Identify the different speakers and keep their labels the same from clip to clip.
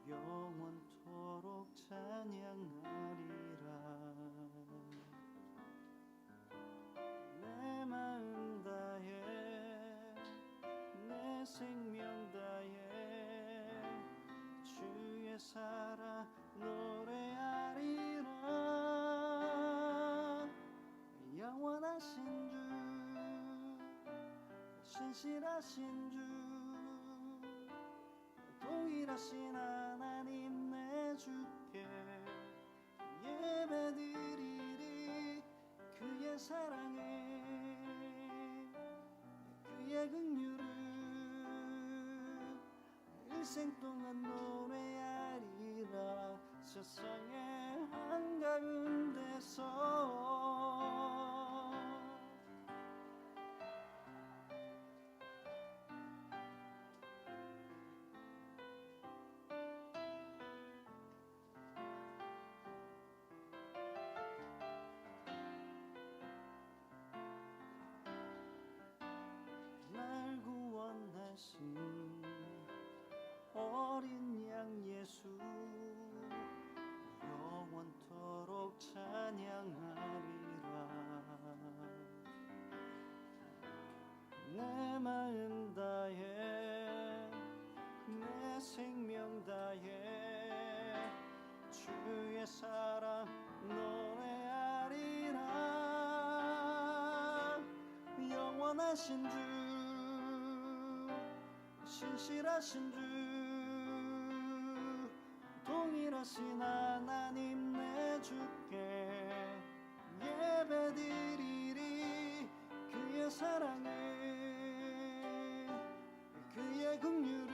Speaker 1: 영원토록 찬양하리라. 내 마음 다해 내 생명 다해 주의 사랑 노래하리라. 영원하신 주 신실하신 주 동일하신 하나님 내 주께 예배드리리. 그의 사랑에 그의 긍휼을 일생 동안 노래하리라. 세상의 한가운데서 날 구원하신 어린 양 예수 영원토록 찬양하리라. 내 마음 다해 내 생명 다해 주의 사랑 노래하리라. 영원하신 주 신실하신 주 동일하신 하나님 내 주께 예배드리리. 그의 사랑에 그의 긍휼을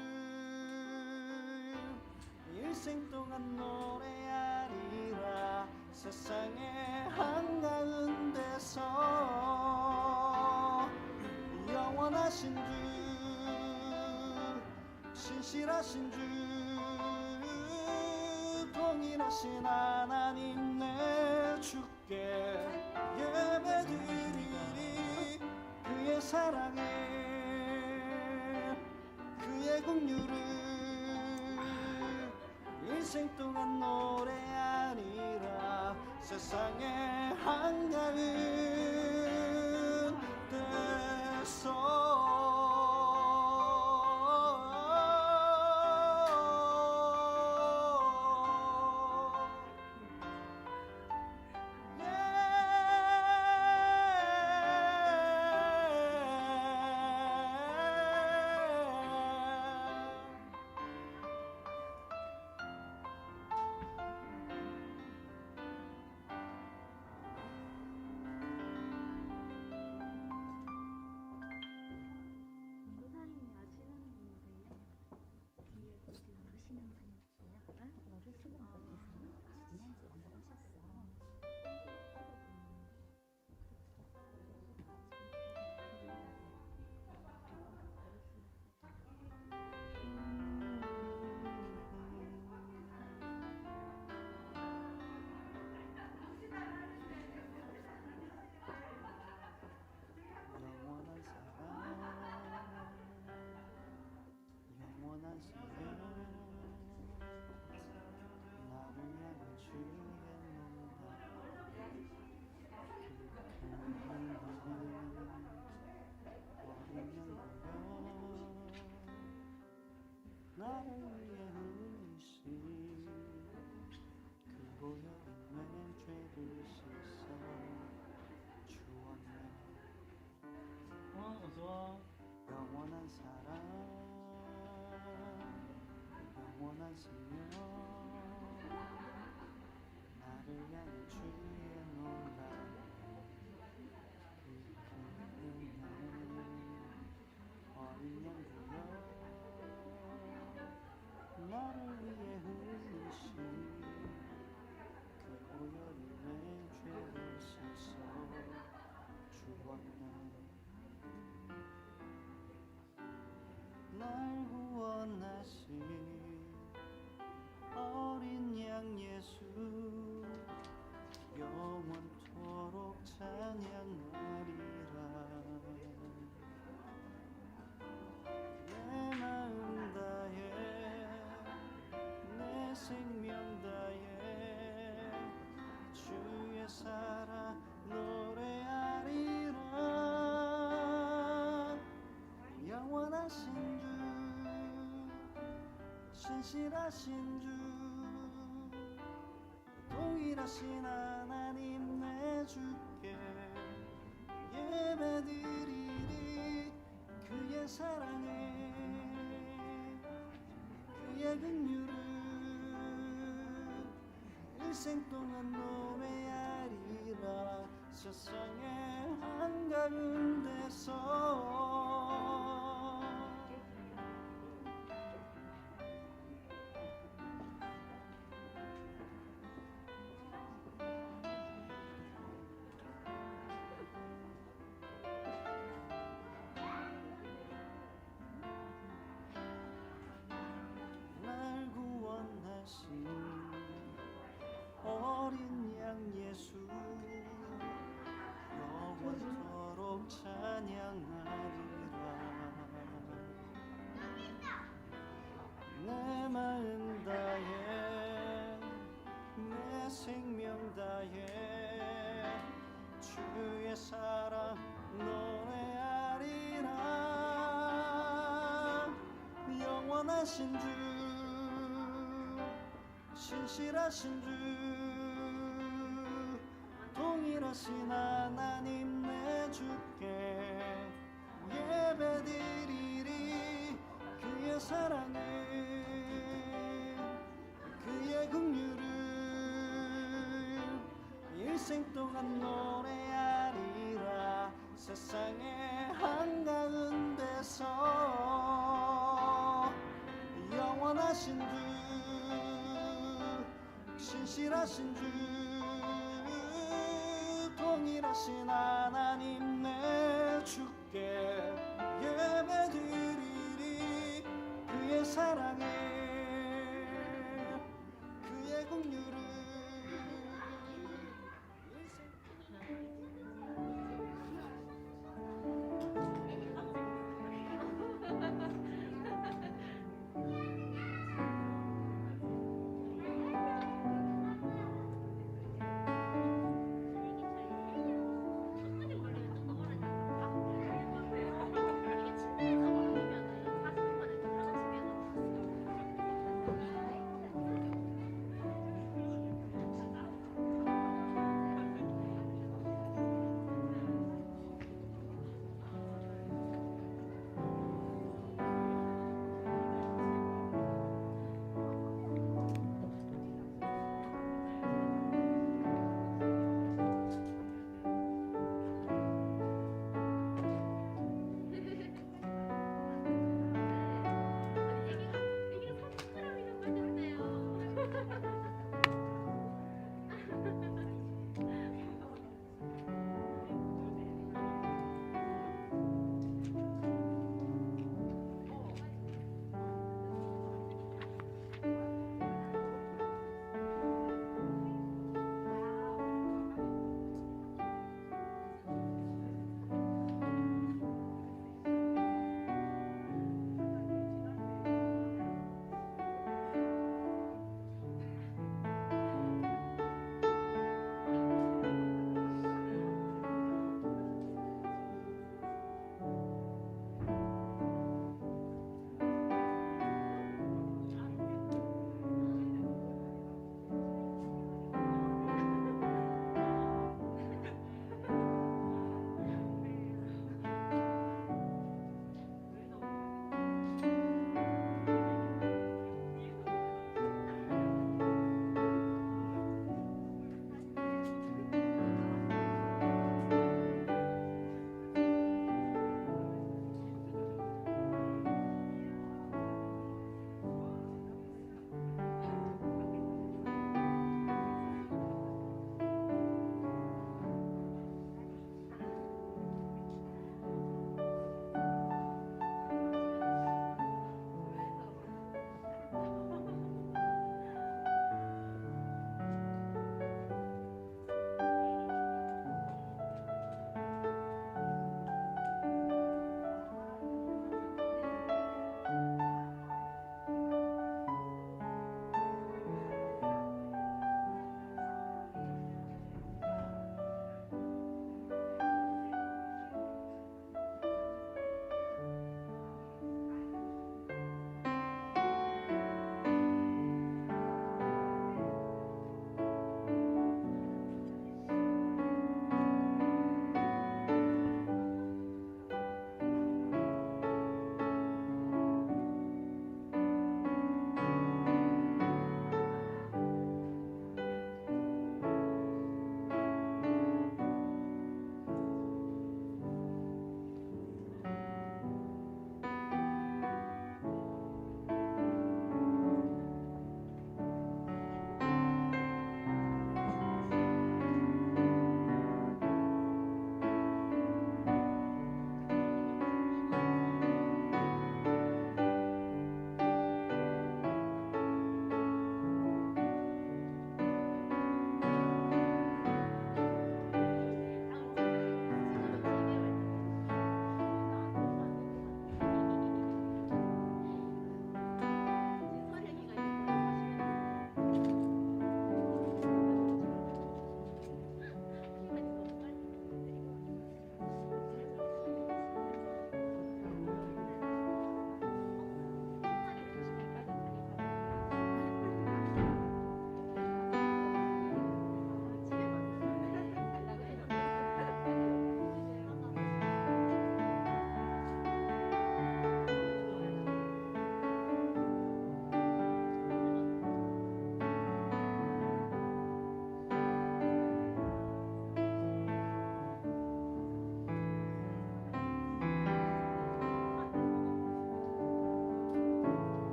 Speaker 1: 일생 동안 노래하리라. 세상의 한가운데서 영원하신 주 신실하신 주 동일하신 하나님 내 주께 예배드리리. 그의 사랑에 그의 긍휼을 일생 동안 노래하리라. 세상의 한가운데서
Speaker 2: 목사님이 아시는 분이세요? 뒤에 보시는 분이세요? 너를 쓰는 분이세요? 지난주에 연락하셨어.
Speaker 1: 영원한 사랑 영원한 사랑 나를 향한 주의 농담 어린 양구여 나를 위해 흘리신 그 보혈의 죄를 씻어 주었네. 어서와. 영원한 사랑 영원한 생명 나를 향한 주의 놀라 어린 양구여 나를 위해 흘리신 그 보혈이 내 죄를 씻어 주었네. 날 구원하신 어린 양 예수 영원토록 찬양하리라. 내 마음 다해 신실하신 주 동일하신 하나님 내 주께 예배드리리. 그의 사랑에 그의 긍휼을 일생 동안 노래하리라. 세상의 한가운데서 날 구원하신 어린 양 예수 영원토록 찬양하리라. 내 마음 다해 내 생명 다해 주의 사랑 노래하리라. 영원하신 주 신실하신 주 동일하신 하나님 내 주께 예배드리리. 그의 사랑을 그의 긍휼을 일생 동안 노래하리라. 세상의 한가운데서 영원하신 주 신실하신 주 동일하신 하나님 내 주께 예배드리리. 그의 사랑에 그의 긍휼을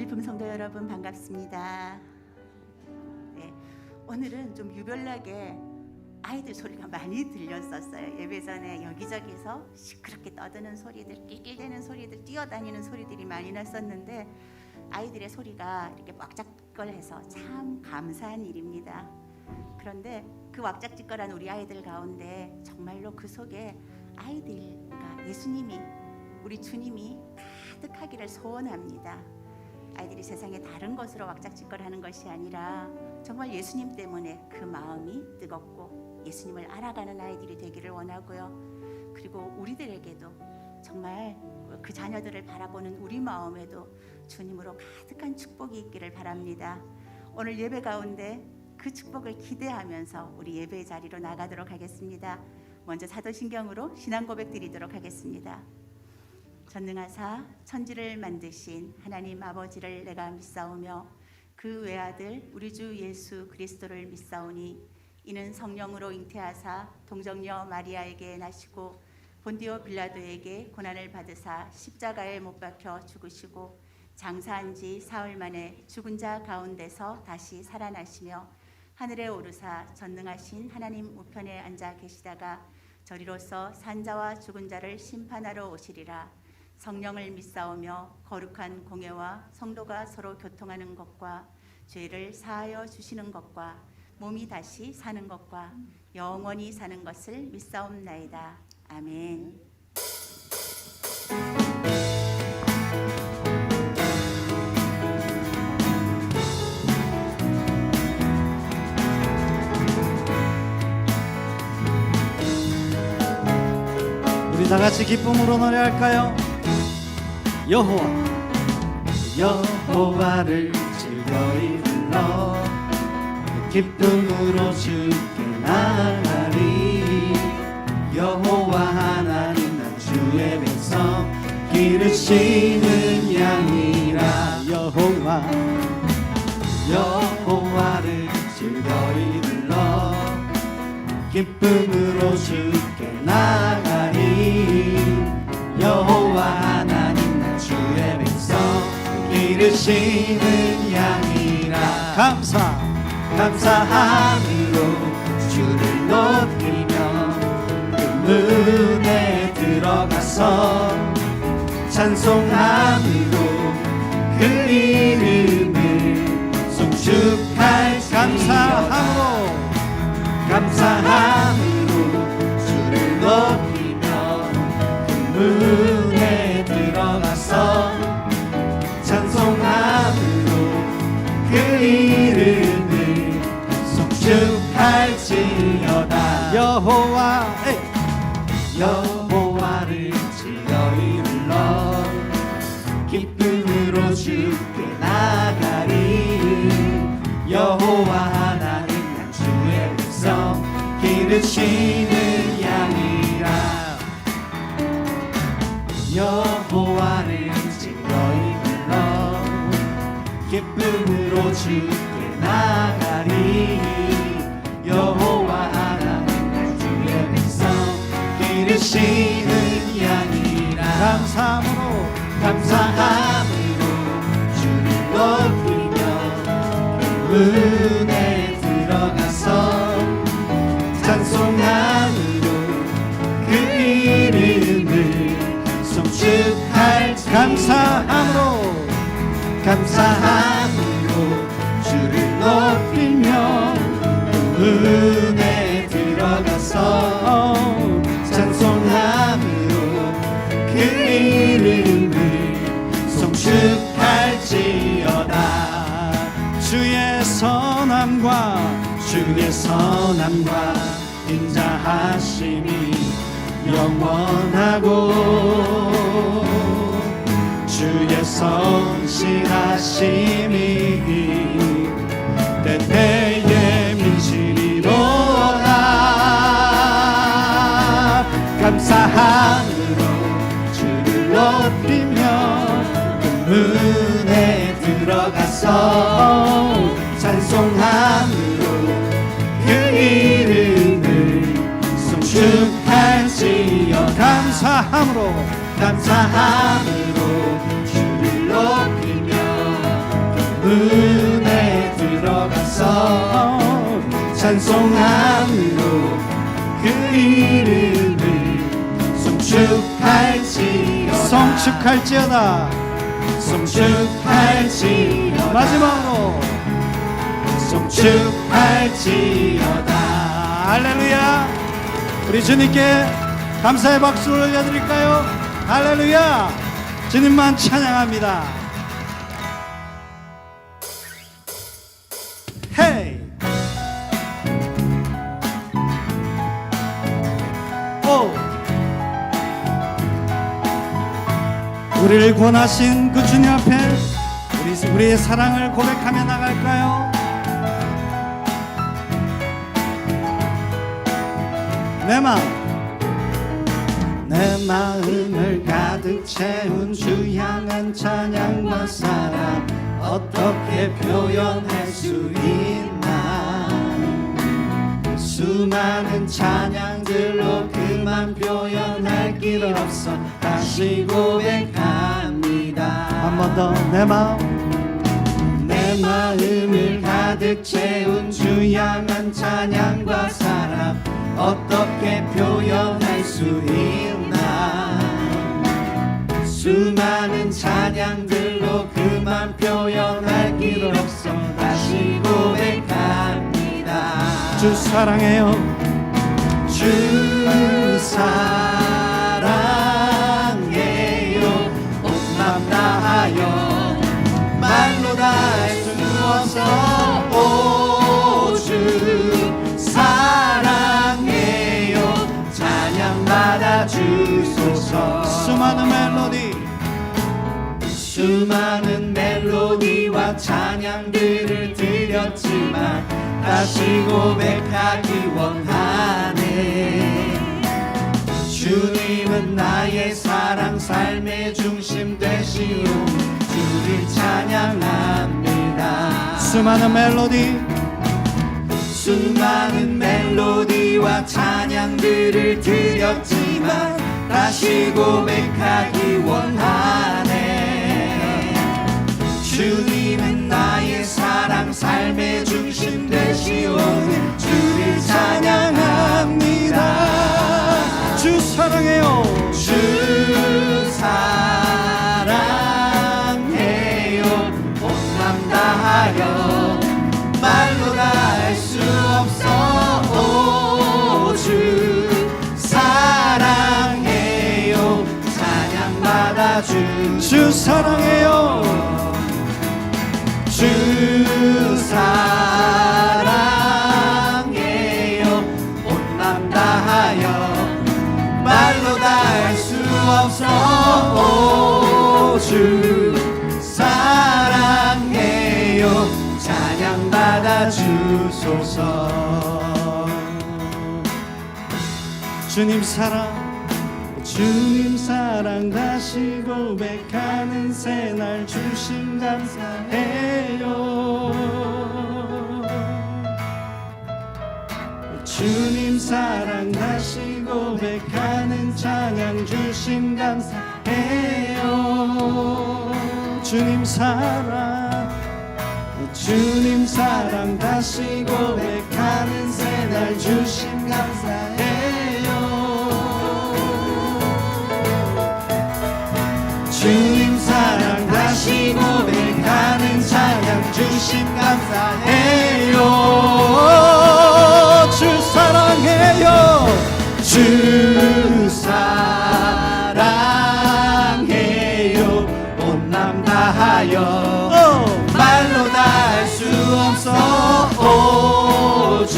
Speaker 3: 진일품 성도 여러분 반갑습니다. 네, 오늘은 좀 유별나게 아이들 소리가 많이 들렸었어요. 예배 전에 여기저기서 시끄럽게 떠드는 소리들, 낄낄대는 소리들, 뛰어다니는 소리들이 많이 났었는데 아이들의 소리가 이렇게 왁작지껄해서 참 감사한 일입니다. 그런데 그 왁작지껄한 우리 아이들 가운데 정말로 그 속에 아이들과 예수님이, 우리 주님이 가득하기를 소원합니다. 아이들이 세상에 다른 것으로 왁작지껄하는 것이 아니라 정말 예수님 때문에 그 마음이 뜨겁고 예수님을 알아가는 아이들이 되기를 원하고요. 그리고 우리들에게도 정말 그 자녀들을 바라보는 우리 마음에도 주님으로 가득한 축복이 있기를 바랍니다. 오늘 예배 가운데 그 축복을 기대하면서 우리 예배의 자리로 나가도록 하겠습니다. 먼저 사도신경으로 신앙 고백 드리도록 하겠습니다. 전능하사 천지를 만드신 하나님 아버지를 내가 믿사오며 그 외아들 우리 주 예수 그리스도를 믿사오니 이는 성령으로 잉태하사 동정녀 마리아에게 나시고 본디오 빌라도에게 고난을 받으사 십자가에 못 박혀 죽으시고 장사한 지 사흘 만에 죽은 자 가운데서 다시 살아나시며 하늘에 오르사 전능하신 하나님 우편에 앉아 계시다가 저리로서 산자와 죽은 자를 심판하러 오시리라. 성령을 믿사오며 거룩한 공예와 성도가 서로 교통하는 것과 죄를 사하여 주시는 것과 몸이 다시 사는 것과 영원히 사는 것을 믿사옵나이다. 아멘.
Speaker 1: 우리 다 같이 기쁨으로 노래할까요? 여호와를 즐거이 불러 기쁨으로 주께 나가리. 여호와 하나님 나 주의 백성 기르시는 양이라. 여호와를 즐거이 불러 기쁨으로 주께 나가리. 여호와 하나님 나 주의 백성 기르시는 양이라. 감사함으로 주를 높이며 그 문에 들어가서 찬송함으로 그 이름을 송축할지어다. 감사함으로 주를 높이며 그 문에 들어가서 찬송함으로 그 이름을 송축할지어다. 여호와를 즐거이 불러 기쁨으로 주께 나가리. 여호와 하나님 나 주의 백성 기르시는 양이라. 여호와를 즐거이 불러 기쁨으로 주께 나가리. 여호와 하나님 나 주의 백성 기르시는 양이라. 감사함으로 주를 높이며 그 문에 들어가서 찬송함으로 그 이름을 송축할지어다. 감사함으로 주를 높이며 그 문에 들어가서 찬송함으로 그 이름을 송축할지어다. 주의 선함과 인자하심이 영원하고 주의 성실하심이 때때에 미치리로다. 감사함으로 주를 높이며 그 문에 들어가서 찬송함으로 그 이름을 송축할지어다. 감사함으로 주를 높이며 그 찬송함으로 그 이름을 송축할지어다
Speaker 4: 성축할지어다.
Speaker 1: 송축할지어다
Speaker 4: 마지막으로
Speaker 1: 송축할지어다.
Speaker 4: 할렐루야. 우리 주님께 감사의 박수를 올려드릴까요? 할렐루야. 주님만 찬양합니다. 헤이. 오. 우리를 구원하신 그 주님 앞에 우리의 사랑을 고백하며 나갈까요? 내 마음을 가득 채운 주 향한 찬양과 사랑 어떻게 표현할 수 있나. 수많은 찬양들로 그만 표현할 길 없어 다시 고백합니다. 한 번 더. 내 마음을 가득 채운 주 향한 찬양과 사랑 어떻게 표현할 수 있나. 수많은 찬양들로 그만 표현할 길 없어 다시 고백합니다. 주 사랑해요. 주 사랑해요. 온 맘 다하여 말로 다 할 수 없어. 오 주 사랑해요. 찬양 받아 주소서. 수많은 멜로디와 찬양들을 드렸지만 다시 고백하기 원하네. 주님은 나의 사랑 삶의 중심 되시오. 주를 찬양합니다. 수많은 멜로디와 찬양들을 드렸지만 다시 고백하기 원하네. 주님은 나의 사랑 삶의 중심 되시오. 주를 찬양합니다. 주 사랑해요. 주 사랑해요. 온 맘 다하여 말로 다 할 수 없어. 오 주 사랑해요. 찬양 받아 주 사랑해요. 주 사랑해요. 온 맘 다하여 말로 다 할 수 없어. 오 주 사랑해요. 찬양 받아 주소서. 주님 사랑 다시 고백하는 새날 주심 감사해요. 주님 사랑 다시 고백하는 찬양 주심 감사해요. 주님 사랑 다시 고백하는 새날 주심 감사해요. 주님 사랑 다시 고백하는 찬양 주심 감사해요. 주 사랑해요. 주 사랑해요. 온 맘 다하여 말로 다 할 수 없어. 오 주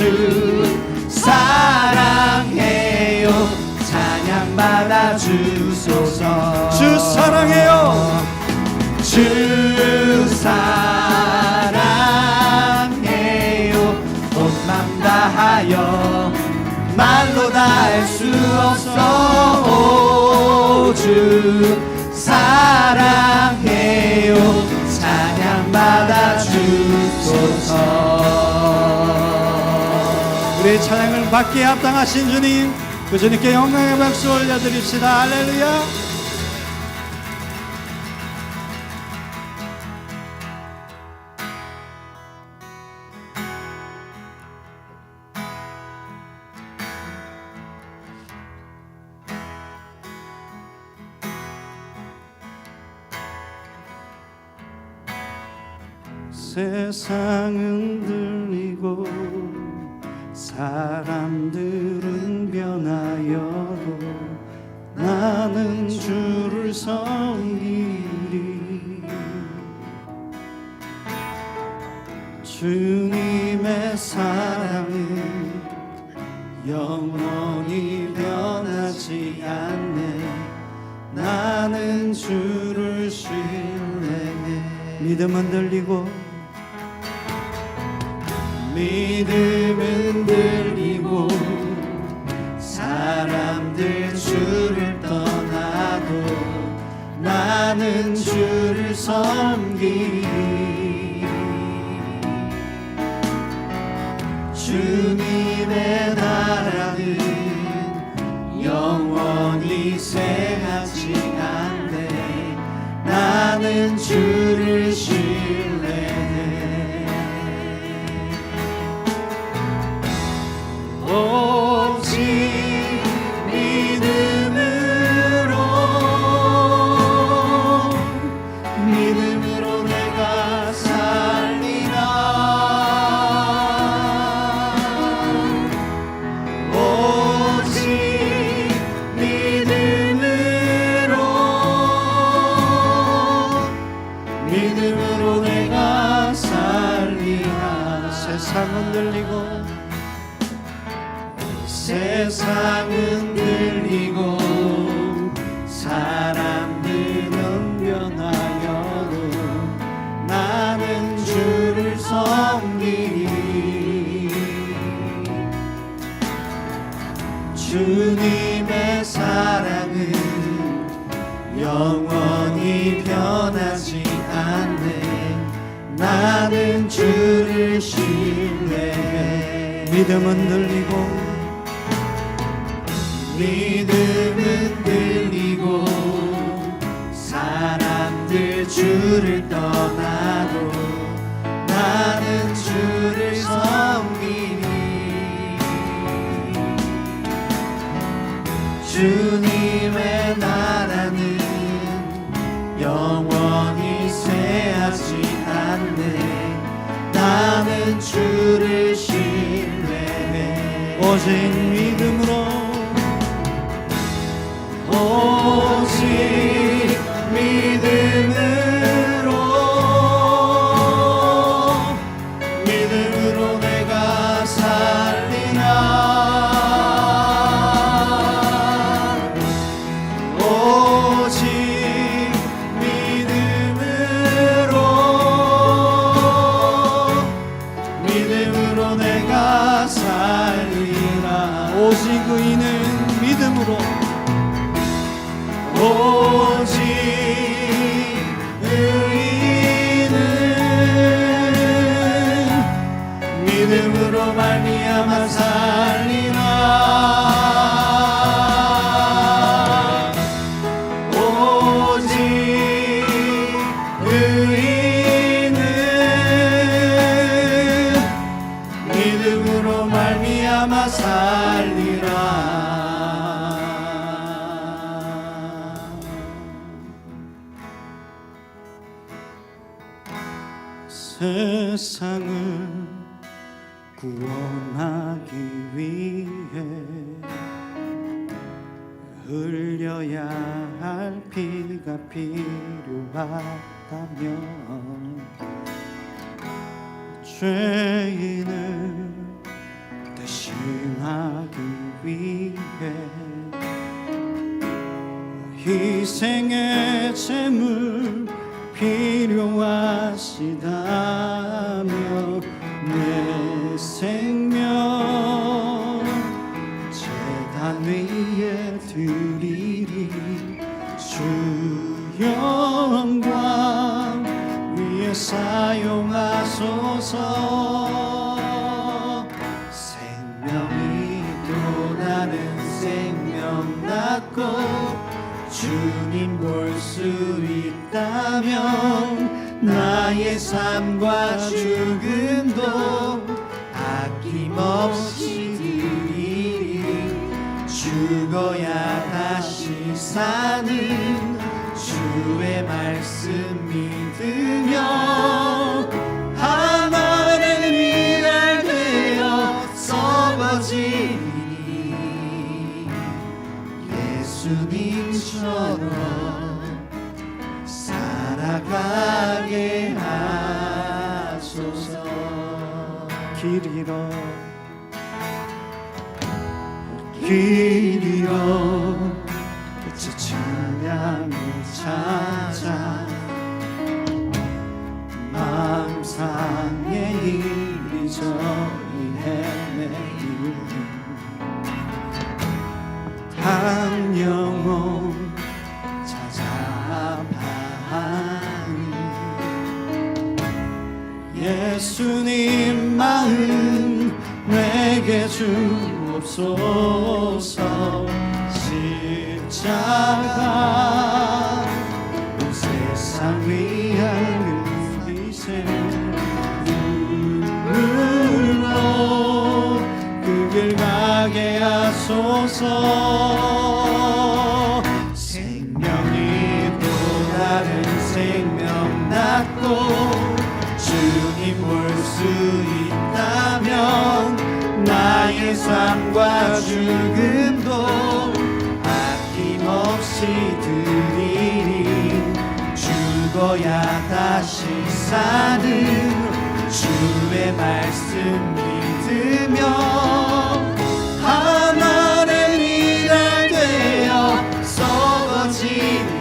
Speaker 4: 사랑해요. 찬양 받아 주소서. 주 사랑해요. 주 사랑해요. 온 맘 다하여 말로 다 할 수 없어. 오 주 사랑해요. 찬양 받아 주소서. 우리의 찬양을 받기에 합당하신 주님, 그 주님께 영광의 박수 올려드립시다. 할렐루야. 세상은 들리고 사람들은 변하여도 나는 주를 섬기리. 주님의 사랑은 영원히 변하지 않네. 나는 주를 신뢰해. 믿음은 들리고 믿음은 들리고 사람들 주를 떠나도 나는 주를 섬기리. 주님의 나라는 영원히 쇠하지 않네. 나는 주를 신뢰해. 오직 믿음으로 내가 살리라. 오직 믿음으로 내가 살리라. 세상은 들리고 사람들은 변하여도 나는 주를 섬기리. 주님의 사랑은 영원히 변하지 않네. 나는 주를 신뢰해. 믿음은 들리고 사람들 주를 떠나도 나는 주를 섬기리. 주님의 나라는 영원히 쇠하지 않네. 나는 주를 신뢰해. 오직 믿음으로 믿음으로 내가 살리라. 오직 믿음으로 내가 살리라. 오직 의인은 믿음으로 오직 의인은 믿음으로 말미암아 살리라. 오직 의인은 믿음으로 말미암아 살리라. 세상을 구원하기 위해 흘려야 할 피가 필요하다면 죄인을 대신하기 위해 희생의 제물 필요하시다며 내 생명 제단 위에 드리리. 주 영광 위에 사용하소서. 생명이 또 다른 생명 낳고 주님 볼 수 있다면 나의 삶과 죽음도 아낌없이 드리리. 죽어야 다시 사는 주의 말씀 믿으며
Speaker 1: 예수님처럼 살아가게 하소서.
Speaker 4: 길 잃어
Speaker 1: 지친 양을 찾아 마음 상해 이리저리 헤매일 한 영혼 찾아봐하니 예수님 마음 내게 주옵소서. 십자가 온 세상 위한 빛의 눈물로 그 길 가게 하소서. 생명이 또 다른 생명 낳고 주님 볼 수 있다면 나의 삶과 죽음도 아낌없이 드리리. 죽어야 다시 사는 주의 말씀 믿으며 하나의 미랄 되어 썩어지니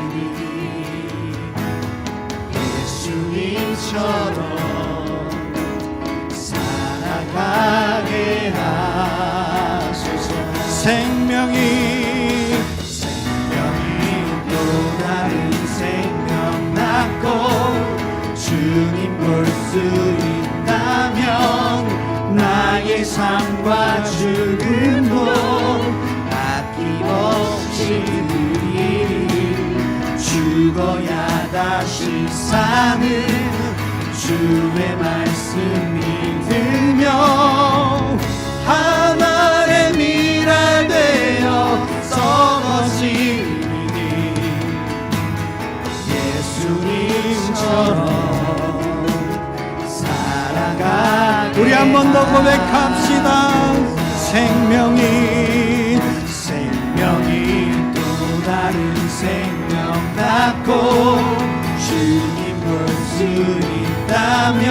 Speaker 1: 예수님처럼 살아가게 하소서. 생명이 또 다른 생명 낳고 주님 볼 수 있다면 나의 삶과 죽음도 아낌없이 드리리. 죽어야 다시 사는 주의 말씀 믿으며 하나의 미랄 되어 썩어지니 예수님처럼 살아가.
Speaker 4: 우리 한 번 더 고백합시다. 생명이
Speaker 1: 또 다른 생명 낳고 주님 볼 수 있다면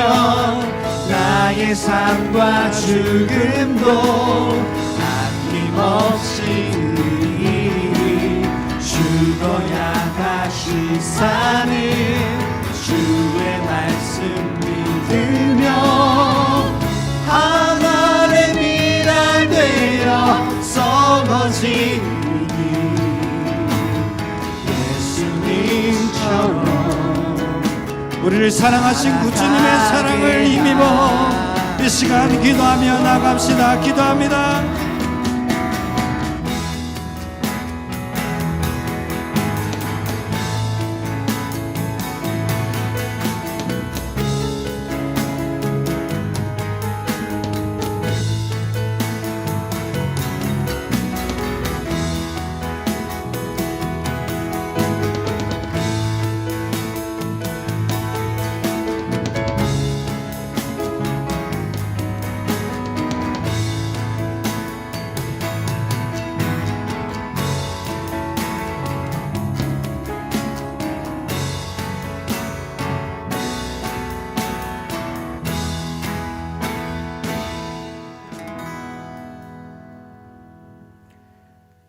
Speaker 1: 나의 삶과 죽음도 아낌없이 드리리. 죽어야 다시 사는 주의 말씀 믿으며 하나의 미랄 되어 썩어지니 예수님처럼
Speaker 4: 우리를 사랑하신 구주님의 사랑을 힘입어 이 시간 기도하며 나갑시다. 기도합니다.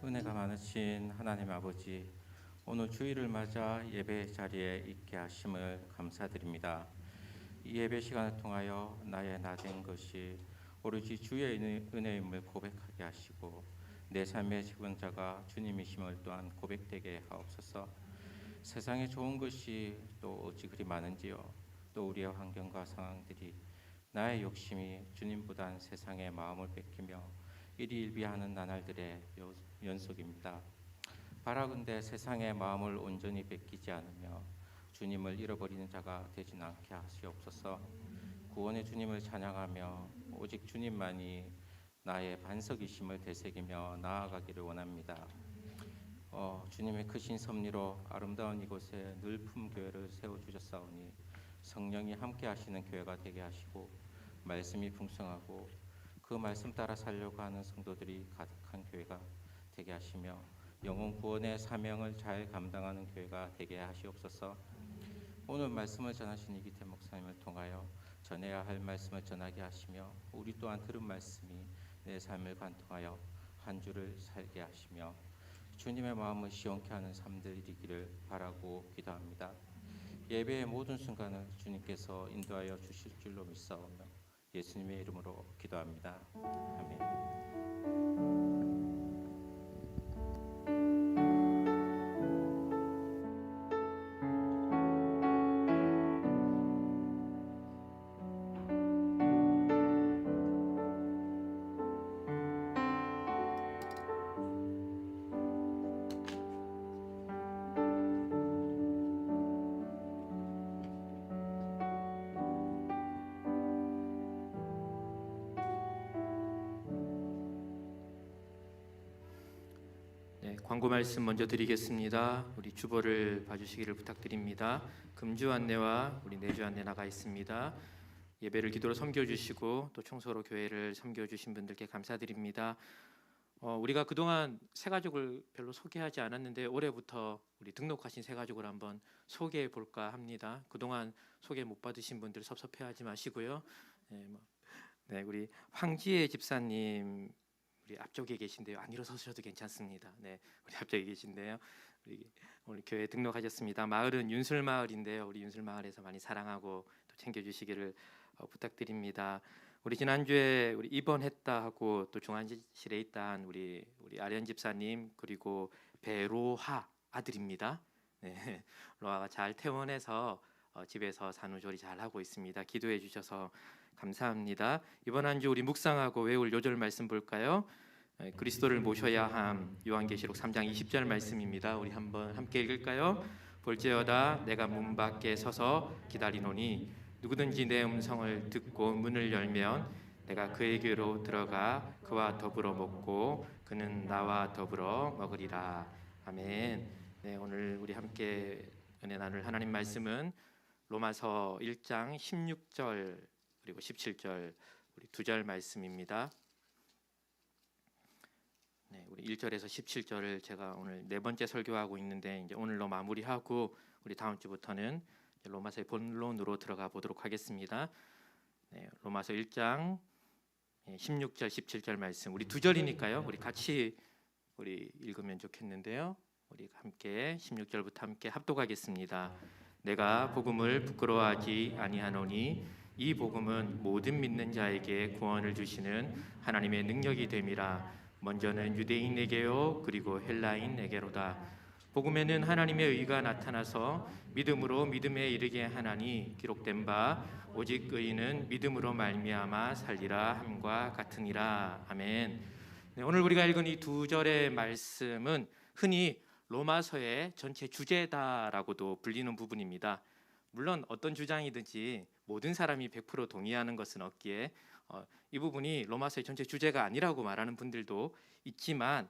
Speaker 5: 은혜가 많으신 하나님 아버지, 오늘 주일을 맞아 예배 자리에 있게 하심을 감사드립니다. 이 예배 시간을 통하여 나의 나된 것이 오로지 주의 은혜임을 고백하게 하시고 내 삶의 지원자가 주님이심을 또한 고백되게 하옵소서. 세상에 좋은 것이 또 어찌 그리 많은지요. 또 우리의 환경과 상황들이 나의 욕심이 주님보단 세상의 마음을 뺏기며 일희일비하는 나날들의 연속입니다. 바라건대 세상의 마음을 온전히 뺏기지 않으며 주님을 잃어버리는 자가 되지는 않게 하시옵소서. 구원의 주님을 찬양하며 오직 주님만이 나의 반석이심을 되새기며 나아가기를 원합니다. 주님의 크신 섭리로 아름다운 이곳에 늘 품교회를 세워주셨사오니 성령이 함께 하시는 교회가 되게 하시고 말씀이 풍성하고 그 말씀 따라 살려고 하는 성도들이 가득한 교회가 되게 하시며 영혼 구원의 사명을 잘 감당하는 교회가 되게 하시옵소서. 오늘 말씀을 전하신 이기태 목사님을 통하여 전해야 할 말씀을 전하게 하시며 우리 또한 들은 말씀이 내 삶을 관통하여 한 주를 살게 하시며 주님의 마음을 시원케 하는 삶들이기를 바라고 기도합니다. 예배의 모든 순간을 주님께서 인도하여 주실 줄로 믿사오며 예수님의 이름으로 기도합니다. 아멘.
Speaker 6: 네, 광고 말씀 먼저 드리겠습니다. 우리 주보를 봐주시기를 부탁드립니다. 금주 안내와 우리 내주 안내 나가 있습니다. 예배를 기도로 섬겨주시고 또 청소로 교회를 섬겨주신 분들께 감사드립니다. 우리가 그동안 새가족을 별로 소개하지 않았는데 올해부터 우리 등록하신 새가족을 한번 소개해 볼까 합니다. 그동안 소개 못 받으신 분들 섭섭해하지 마시고요. 네, 우리 황지혜 집사님 우리 앞쪽에 계신데요. 안 일어서셔도 괜찮습니다. 네, 우리 앞쪽에 계신데요. 우리 오늘 교회 등록하셨습니다. 마을은 윤술 마을인데요. 우리 윤술 마을에서 많이 사랑하고 또 챙겨주시기를 부탁드립니다. 우리 지난주에 우리 입원했다 하고 또 중환실에 있다한 우리 아련 집사님 그리고 배로하 아들입니다. 네, 로아가 잘 퇴원해서 집에서 산후조리 잘 하고 있습니다. 기도해 주셔서 감사합니다. 이번 한 주 우리 묵상하고 외울 요절 말씀 볼까요? 그리스도를 모셔야 함 요한계시록 3장 20절 말씀입니다. 우리 한번 함께 읽을까요? 볼지어다 내가 문 밖에 서서 기다리노니 누구든지 내 음성을 듣고 문을 열면 내가 그에게로 들어가 그와 더불어 먹고 그는 나와 더불어 먹으리라. 아멘. 네, 오늘 우리 함께 은혜 나눌 하나님 말씀은 로마서 1장 16절 그리고 17절 우리 두 절 말씀입니다. 네, 우리 1절에서 17절을 제가 오늘 네 번째 설교하고 있는데 이제 오늘로 마무리하고 우리 다음 주부터는 로마서의 본론으로 들어가 보도록 하겠습니다. 네, 로마서 1장 16절 17절 말씀 우리 두 절이니까요. 우리 같이 우리 읽으면 좋겠는데요. 우리 함께 16절부터 함께 합독하겠습니다. 내가 복음을 부끄러워하지 아니하노니 이 복음은 모든 믿는 자에게 구원을 주시는 하나님의 능력이 됨이라. 먼저는 유대인에게요 그리고 헬라인에게로다. 복음에는 하나님의 의가 나타나서 믿음으로 믿음에 이르게 하나니 기록된 바 오직 의인은 믿음으로 말미암아 살리라 함과 같으니라. 아멘. 네, 오늘 우리가 읽은 이 두 절의 말씀은 흔히 로마서의 전체 주제다라고도 불리는 부분입니다. 물론 어떤 주장이든지 모든 사람이 100% 동의하는 것은 없기에 이 부분이 로마서의 전체 주제가 아니라고 말하는 분들도 있지만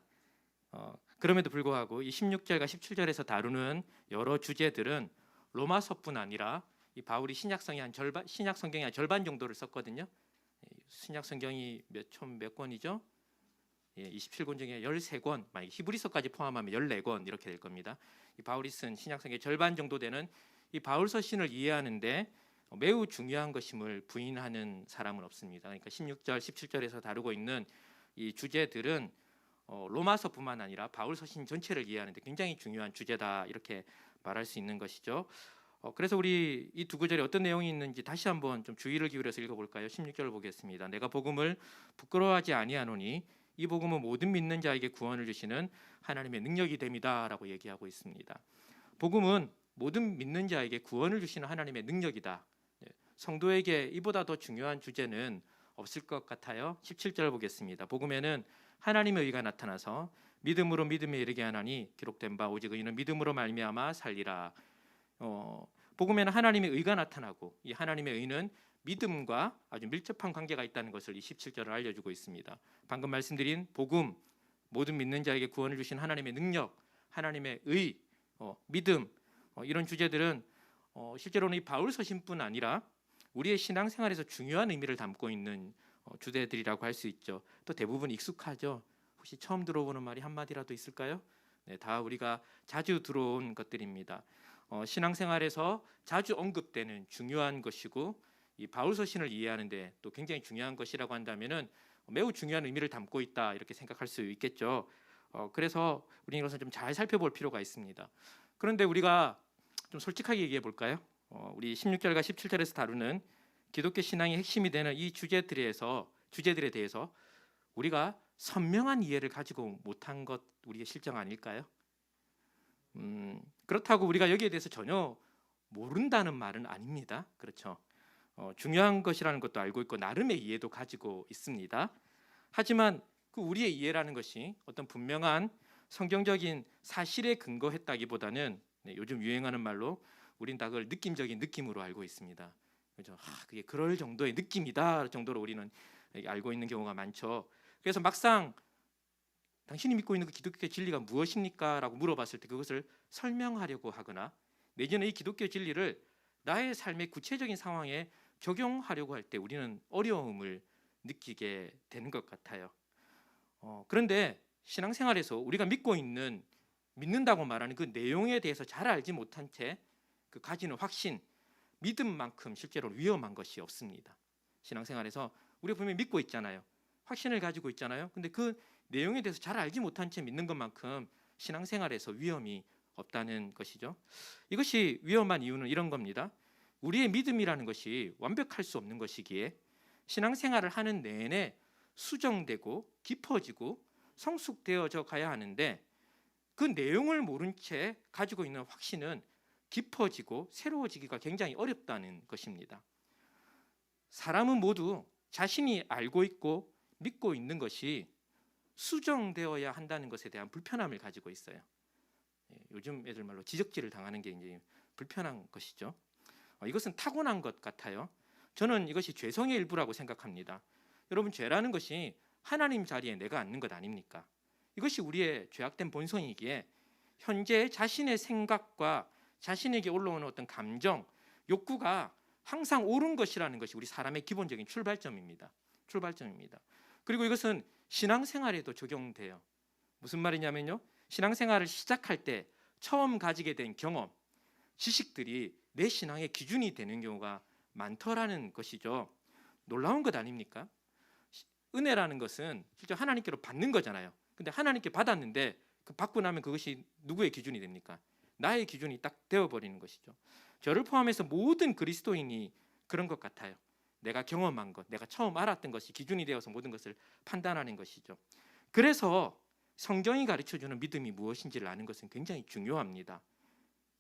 Speaker 6: 그럼에도 불구하고 이 16절과 17절에서 다루는 여러 주제들은 로마서뿐 아니라 이 바울이 신약 성경의 한 절반 정도를 썼거든요. 신약 성경이 몇 권이죠? 27권 중에 13권, 만약 히브리서까지 포함하면 14권 이렇게 될 겁니다. 이 바울이 쓴 신약 성경의 절반 정도 되는 이 바울 서신을 이해하는데 매우 중요한 것임을 부인하는 사람은 없습니다. 그러니까 16절, 17절에서 다루고 있는 이 주제들은 로마서뿐만 아니라 바울 서신 전체를 이해하는데 굉장히 중요한 주제다 이렇게 말할 수 있는 것이죠. 그래서 우리 이 두 구절에 어떤 내용이 있는지 다시 한번 좀 주의를 기울여서 읽어볼까요? 16절을 보겠습니다. 내가 복음을 부끄러워하지 아니하노니 이 복음은 모든 믿는 자에게 구원을 주시는 하나님의 능력이 됨이다라고 얘기하고 있습니다. 복음은 모든 믿는 자에게 구원을 주시는 하나님의 능력이다. 성도에게 이보다 더 중요한 주제는 없을 것 같아요. 17절 보겠습니다. 복음에는 하나님의 의가 나타나서 믿음으로 믿음에 이르게 하나니 기록된 바 오직 의인은 믿음으로 말미암아 살리라. 복음에는 하나님의 의가 나타나고 이 하나님의 의는 믿음과 아주 밀접한 관계가 있다는 것을 이 17절을 알려주고 있습니다. 방금 말씀드린 복음, 모든 믿는 자에게 구원을 주신 하나님의 능력, 하나님의 의, 믿음 이런 주제들은 실제로는 이 바울 서신뿐 아니라 우리의 신앙생활에서 중요한 의미를 담고 있는 주제들이라고 할 수 있죠. 또 대부분 익숙하죠. 혹시 처음 들어보는 말이 한마디라도 있을까요? 네, 다 우리가 자주 들어온 것들입니다. 신앙생활에서 자주 언급되는 중요한 것이고 이 바울 서신을 이해하는데 또 굉장히 중요한 것이라고 한다면은 매우 중요한 의미를 담고 있다 이렇게 생각할 수 있겠죠. 그래서 우리는 이것을 좀 잘 살펴볼 필요가 있습니다. 그런데 우리가 좀 솔직하게 얘기해 볼까요? 우리 16절과 17절에서 다루는 기독교 신앙의 핵심이 되는 이 주제들에 대해서 우리가 선명한 이해를 가지고 못한 것 우리의 실정 아닐까요? 그렇다고 우리가 여기에 대해서 전혀 모른다는 말은 아닙니다. 그렇죠? 중요한 것이라는 것도 알고 있고 나름의 이해도 가지고 있습니다. 하지만 그 우리의 이해라는 것이 어떤 분명한 성경적인 사실에 근거했다기보다는 요즘 유행하는 말로 우린 다 그걸 느낌적인 느낌으로 알고 있습니다. 그죠? 그게 그럴 정도의 느낌이다 정도로 우리는 알고 있는 경우가 많죠. 그래서 막상 당신이 믿고 있는 그 기독교 진리가 무엇입니까? 라고 물어봤을 때 그것을 설명하려고 하거나 내지는 이 기독교 진리를 나의 삶의 구체적인 상황에 적용하려고 할 때 우리는 어려움을 느끼게 되는 것 같아요. 그런데 신앙생활에서 우리가 믿는다고 말하는 그 내용에 대해서 잘 알지 못한 채 그 가지는 확신, 믿음만큼 실제로 위험한 것이 없습니다. 신앙생활에서 우리가 분명히 믿고 있잖아요. 확신을 가지고 있잖아요. 근데 그 내용에 대해서 잘 알지 못한 채 믿는 것만큼 신앙생활에서 위험이 없다는 것이죠. 이것이 위험한 이유는 이런 겁니다. 우리의 믿음이라는 것이 완벽할 수 없는 것이기에 신앙생활을 하는 내내 수정되고 깊어지고 성숙되어져 가야 하는데 그 내용을 모른 채 가지고 있는 확신은 깊어지고 새로워지기가 굉장히 어렵다는 것입니다. 사람은 모두 자신이 알고 있고 믿고 있는 것이 수정되어야 한다는 것에 대한 불편함을 가지고 있어요. 요즘 애들 말로 지적질을 당하는 게 이제 불편한 것이죠. 이것은 타고난 것 같아요. 저는 이것이 죄성의 일부라고 생각합니다. 여러분, 죄라는 것이 하나님 자리에 내가 앉는 것 아닙니까? 이것이 우리의 죄악된 본성이기에 현재 자신의 생각과 자신에게 올라오는 어떤 감정, 욕구가 항상 옳은 것이라는 것이 우리 사람의 기본적인 출발점입니다. 그리고 이것은 신앙생활에도 적용돼요. 무슨 말이냐면요, 신앙생활을 시작할 때 처음 가지게 된 경험, 지식들이 내 신앙의 기준이 되는 경우가 많더라는 것이죠. 놀라운 것 아닙니까? 은혜라는 것은 실제 하나님께로 받는 거잖아요. 근데 하나님께 받았는데 그 받고 나면 그것이 누구의 기준이 됩니까? 나의 기준이 딱 되어버리는 것이죠. 저를 포함해서 모든 그리스도인이 그런 것 같아요. 내가 경험한 것, 내가 처음 알았던 것이 기준이 되어서 모든 것을 판단하는 것이죠. 그래서 성경이 가르쳐주는 믿음이 무엇인지를 아는 것은 굉장히 중요합니다.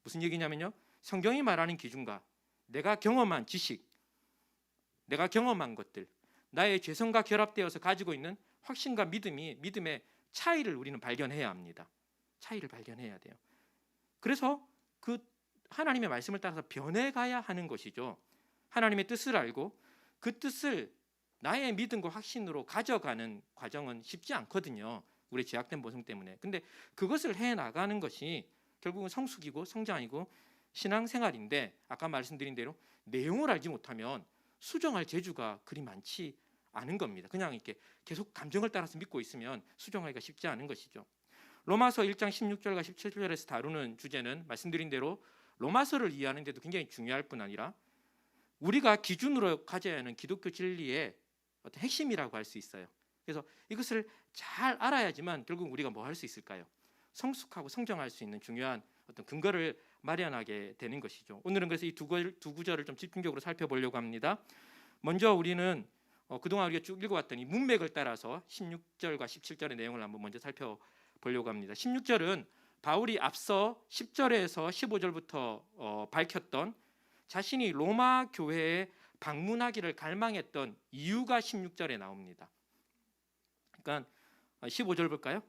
Speaker 6: 무슨 얘기냐면요, 성경이 말하는 기준과 내가 경험한 지식, 내가 경험한 것들, 나의 죄성과 결합되어서 가지고 있는 확신과 믿음의 차이를 우리는 발견해야 합니다. 차이를 발견해야 돼요. 그래서 그 하나님의 말씀을 따라서 변해가야 하는 것이죠. 하나님의 뜻을 알고 그 뜻을 나의 믿음과 확신으로 가져가는 과정은 쉽지 않거든요. 우리 죄악된 본성 때문에. 근데 그것을 해나가는 것이 결국은 성숙이고 성장이고 신앙생활인데, 아까 말씀드린 대로 내용을 알지 못하면 수정할 재주가 그리 많지 않은 겁니다. 그냥 이렇게 계속 감정을 따라서 믿고 있으면 수정하기가 쉽지 않은 것이죠. 로마서 1장 16절과 17절에서 다루는 주제는 말씀드린 대로 로마서를 이해하는 데도 굉장히 중요할 뿐 아니라 우리가 기준으로 가져야 하는 기독교 진리의 어떤 핵심이라고 할 수 있어요. 그래서 이것을 잘 알아야지만 결국 우리가 뭐 할 수 있을까요? 성숙하고 성장할 수 있는 중요한 어떤 근거를 마련하게 되는 것이죠. 오늘은 그래서 이 두 구절을 좀 집중적으로 살펴보려고 합니다. 먼저 우리는 그동안 우리가 쭉 읽어왔던 이 문맥을 따라서 16절과 17절의 내용을 한번 먼저 살펴보려고 합니다. 16절은 바울이 앞서 10절에서 15절부터 밝혔던 자신이 로마 교회에 방문하기를 갈망했던 이유가 16절에 나옵니다. 그러니까 15절 볼까요?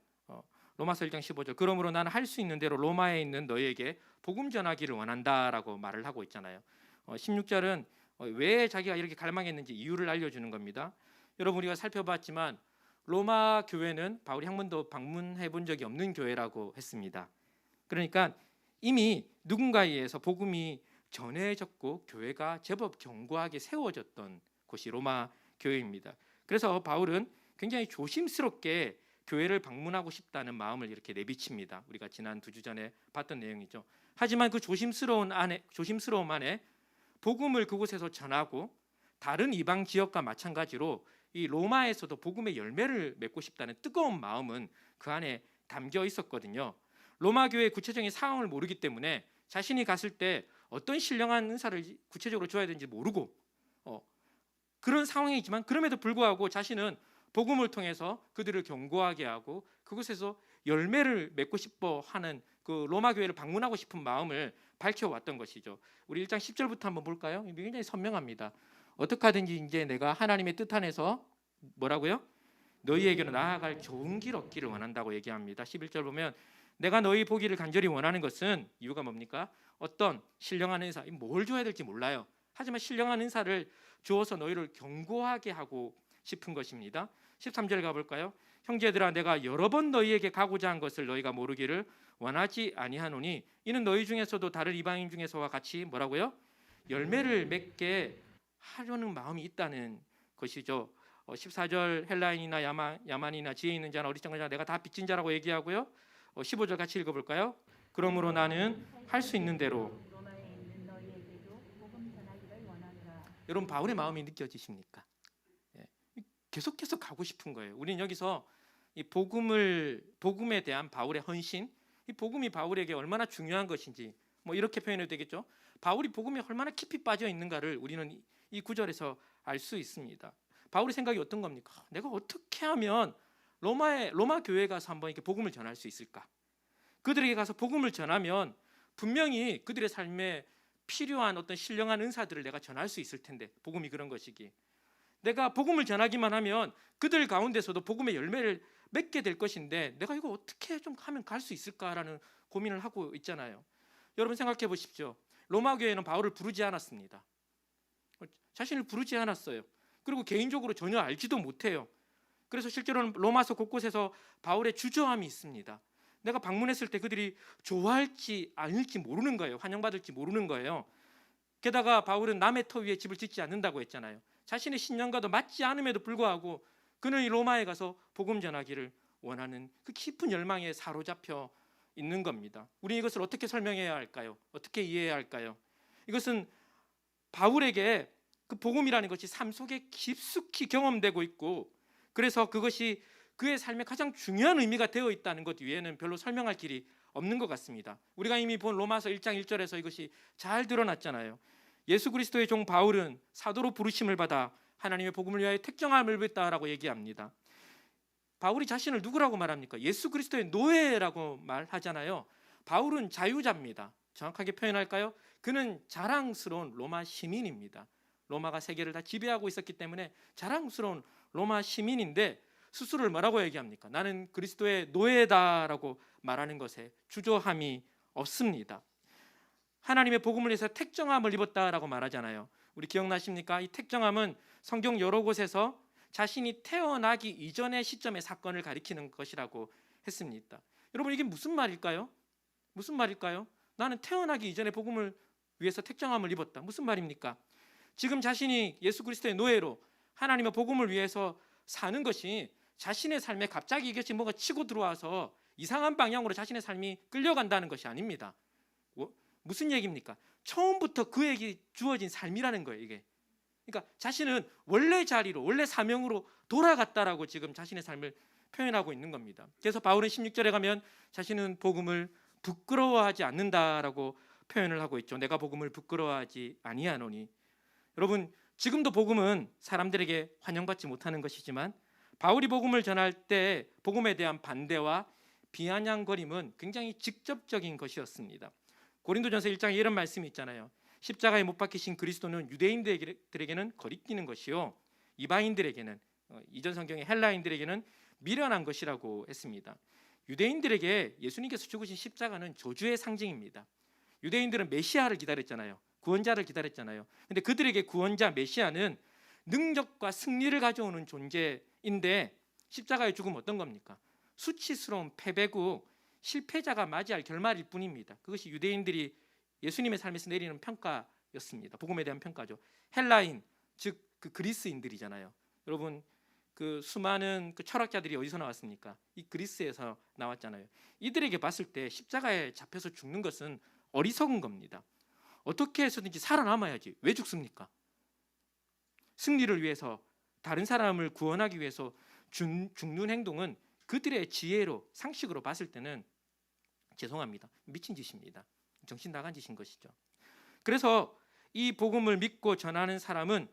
Speaker 6: 로마서 1장 15절. 그러므로 나는 할 수 있는 대로 로마에 있는 너희에게 복음 전하기를 원한다라고 말을 하고 있잖아요. 16절은 왜 자기가 이렇게 갈망했는지 이유를 알려주는 겁니다. 여러분, 우리가 살펴봤지만 로마 교회는 바울이 한 번도 방문해 본 적이 없는 교회라고 했습니다. 그러니까 이미 누군가에 의해서 복음이 전해졌고 교회가 제법 견고하게 세워졌던 곳이 로마 교회입니다. 그래서 바울은 굉장히 조심스럽게 교회를 방문하고 싶다는 마음을 이렇게 내비칩니다. 우리가 지난 2주 전에 봤던 내용이죠. 하지만 그 조심스러움 안에 복음을 그곳에서 전하고 다른 이방 지역과 마찬가지로 이 로마에서도 복음의 열매를 맺고 싶다는 뜨거운 마음은 그 안에 담겨 있었거든요. 로마 교회의 구체적인 상황을 모르기 때문에 자신이 갔을 때 어떤 신령한 은사를 구체적으로 줘야 되는지 모르고 그런 상황이지만 그럼에도 불구하고 자신은 복음을 통해서 그들을 경고하게 하고 그곳에서 열매를 맺고 싶어 하는 그 로마 교회를 방문하고 싶은 마음을 밝혀왔던 것이죠. 우리 1장 10절부터 한번 볼까요? 굉장히 선명합니다. 어떻게 하든지 이제 내가 하나님의 뜻 안에서 뭐라고요? 너희에게로 나아갈 좋은 길 얻기를 원한다고 얘기합니다. 11절 보면 내가 너희 보기를 간절히 원하는 것은 이유가 뭡니까? 어떤 신령한 은사, 뭘 줘야 될지 몰라요. 하지만 신령한 은사를 주어서 너희를 경고하게 하고 싶은 것입니다. 13절 가볼까요? 형제들아 내가 여러 번 너희에게 가고자 한 것을 너희가 모르기를 원하지 아니하노니 이는 너희 중에서도 다른 이방인 중에서와 같이 뭐라고요? 열매를 맺게 하려는 마음이 있다는 것이죠. 14절 헬라인이나 야만이나 지혜 있는 자나 어리석은 자나 내가 다 빚진 자라고 얘기하고요. 15절 같이 읽어볼까요? 그러므로 나는 할 수 있는 대로. 여러분 바울의 마음이 느껴지십니까? 계속 가고 싶은 거예요. 우리는 여기서 이 복음에 대한 바울의 헌신, 이 복음이 바울에게 얼마나 중요한 것인지 뭐 이렇게 표현해도 되겠죠. 바울이 복음에 얼마나 깊이 빠져 있는가를 우리는 이 구절에서 알 수 있습니다. 바울의 생각이 어떤 겁니까? 내가 어떻게 하면 로마 교회에 가서 한번 이렇게 복음을 전할 수 있을까? 그들에게 가서 복음을 전하면 분명히 그들의 삶에 필요한 어떤 신령한 은사들을 내가 전할 수 있을 텐데 복음이 그런 것이기. 내가 복음을 전하기만 하면 그들 가운데서도 복음의 열매를 맺게 될 것인데 내가 이거 어떻게 좀 하면 갈 수 있을까라는 고민을 하고 있잖아요. 여러분 생각해 보십시오. 로마 교회는 바울을 부르지 않았습니다. 자신을 부르지 않았어요. 그리고 개인적으로 전혀 알지도 못해요. 그래서 실제로는 로마서 곳곳에서 바울의 주저함이 있습니다. 내가 방문했을 때 그들이 좋아할지 아닐지 모르는 거예요. 환영받을지 모르는 거예요. 게다가 바울은 남의 터 위에 집을 짓지 않는다고 했잖아요. 자신의 신념과도 맞지 않음에도 불구하고 그는 이 로마에 가서 복음 전하기를 원하는 그 깊은 열망에 사로잡혀 있는 겁니다. 우리 이것을 어떻게 설명해야 할까요? 어떻게 이해해야 할까요? 이것은 바울에게 그 복음이라는 것이 삶 속에 깊숙이 경험되고 있고 그래서 그것이 그의 삶에 가장 중요한 의미가 되어 있다는 것 외에는 별로 설명할 길이 없는 것 같습니다. 우리가 이미 본 로마서 1장 1절에서 이것이 잘 드러났잖아요. 예수 그리스도의 종 바울은 사도로 부르심을 받아 하나님의 복음을 위하여 택정함을 받았다라고 얘기합니다. 바울이 자신을 누구라고 말합니까? 예수 그리스도의 노예라고 말하잖아요. 바울은 자유자입니다. 정확하게 표현할까요? 그는 자랑스러운 로마 시민입니다. 로마가 세계를 다 지배하고 있었기 때문에 자랑스러운 로마 시민인데 스스로를 뭐라고 얘기합니까? 나는 그리스도의 노예다라고 말하는 것에 주저함이 없습니다. 하나님의 복음을 위해서 택정함을 입었다라고 말하잖아요. 우리 기억나십니까? 이 택정함은 성경 여러 곳에서 자신이 태어나기 이전의 시점의 사건을 가리키는 것이라고 했습니다. 여러분 이게 무슨 말일까요? 무슨 말일까요? 나는 태어나기 이전에 복음을 위해서 택정함을 입었다. 무슨 말입니까? 지금 자신이 예수 그리스도의 노예로 하나님의 복음을 위해서 사는 것이 자신의 삶에 갑자기 이것이 뭐가 치고 들어와서 이상한 방향으로 자신의 삶이 끌려간다는 것이 아닙니다. 무슨 얘기입니까? 처음부터 그에게 주어진 삶이라는 거예요. 이게. 그러니까 자신은 원래 자리로 원래 사명으로 돌아갔다라고 지금 자신의 삶을 표현하고 있는 겁니다. 그래서 바울은 16절에 가면 자신은 복음을 부끄러워하지 않는다라고 표현을 하고 있죠. 내가 복음을 부끄러워하지 아니하노니. 여러분 지금도 복음은 사람들에게 환영받지 못하는 것이지만 바울이 복음을 전할 때 복음에 대한 반대와 비아냥거림은 굉장히 직접적인 것이었습니다. 고린도전서 1장에 이런 말씀이 있잖아요. 십자가에 못 박히신 그리스도는 유대인들에게는 거리끼는 것이요 이방인들에게는 이전 성경의 헬라인들에게는 미련한 것이라고 했습니다. 유대인들에게 예수님께서 죽으신 십자가는 저주의 상징입니다. 유대인들은 메시아를 기다렸잖아요. 구원자를 기다렸잖아요. 근데 그들에게 구원자 메시아는 능력과 승리를 가져오는 존재인데 십자가의 죽음 어떤 겁니까? 수치스러운 패배고 실패자가 맞이할 결말일 뿐입니다. 그것이 유대인들이 예수님의 삶에서 내리는 평가였습니다. 복음에 대한 평가죠. 헬라인 즉 그 그리스인들이잖아요. 여러분 그 수많은 그 철학자들이 어디서 나왔습니까? 이 그리스에서 나왔잖아요. 이들에게 봤을 때 십자가에 잡혀서 죽는 것은 어리석은 겁니다. 어떻게 해서든지 살아남아야지. 왜 죽습니까? 승리를 위해서, 다른 사람을 구원하기 위해서 죽는 행동은 그들의 지혜로, 상식으로 봤을 때는 죄송합니다, 미친 짓입니다. 정신 나간 짓인 것이죠. 그래서 이 복음을 믿고 전하는 사람은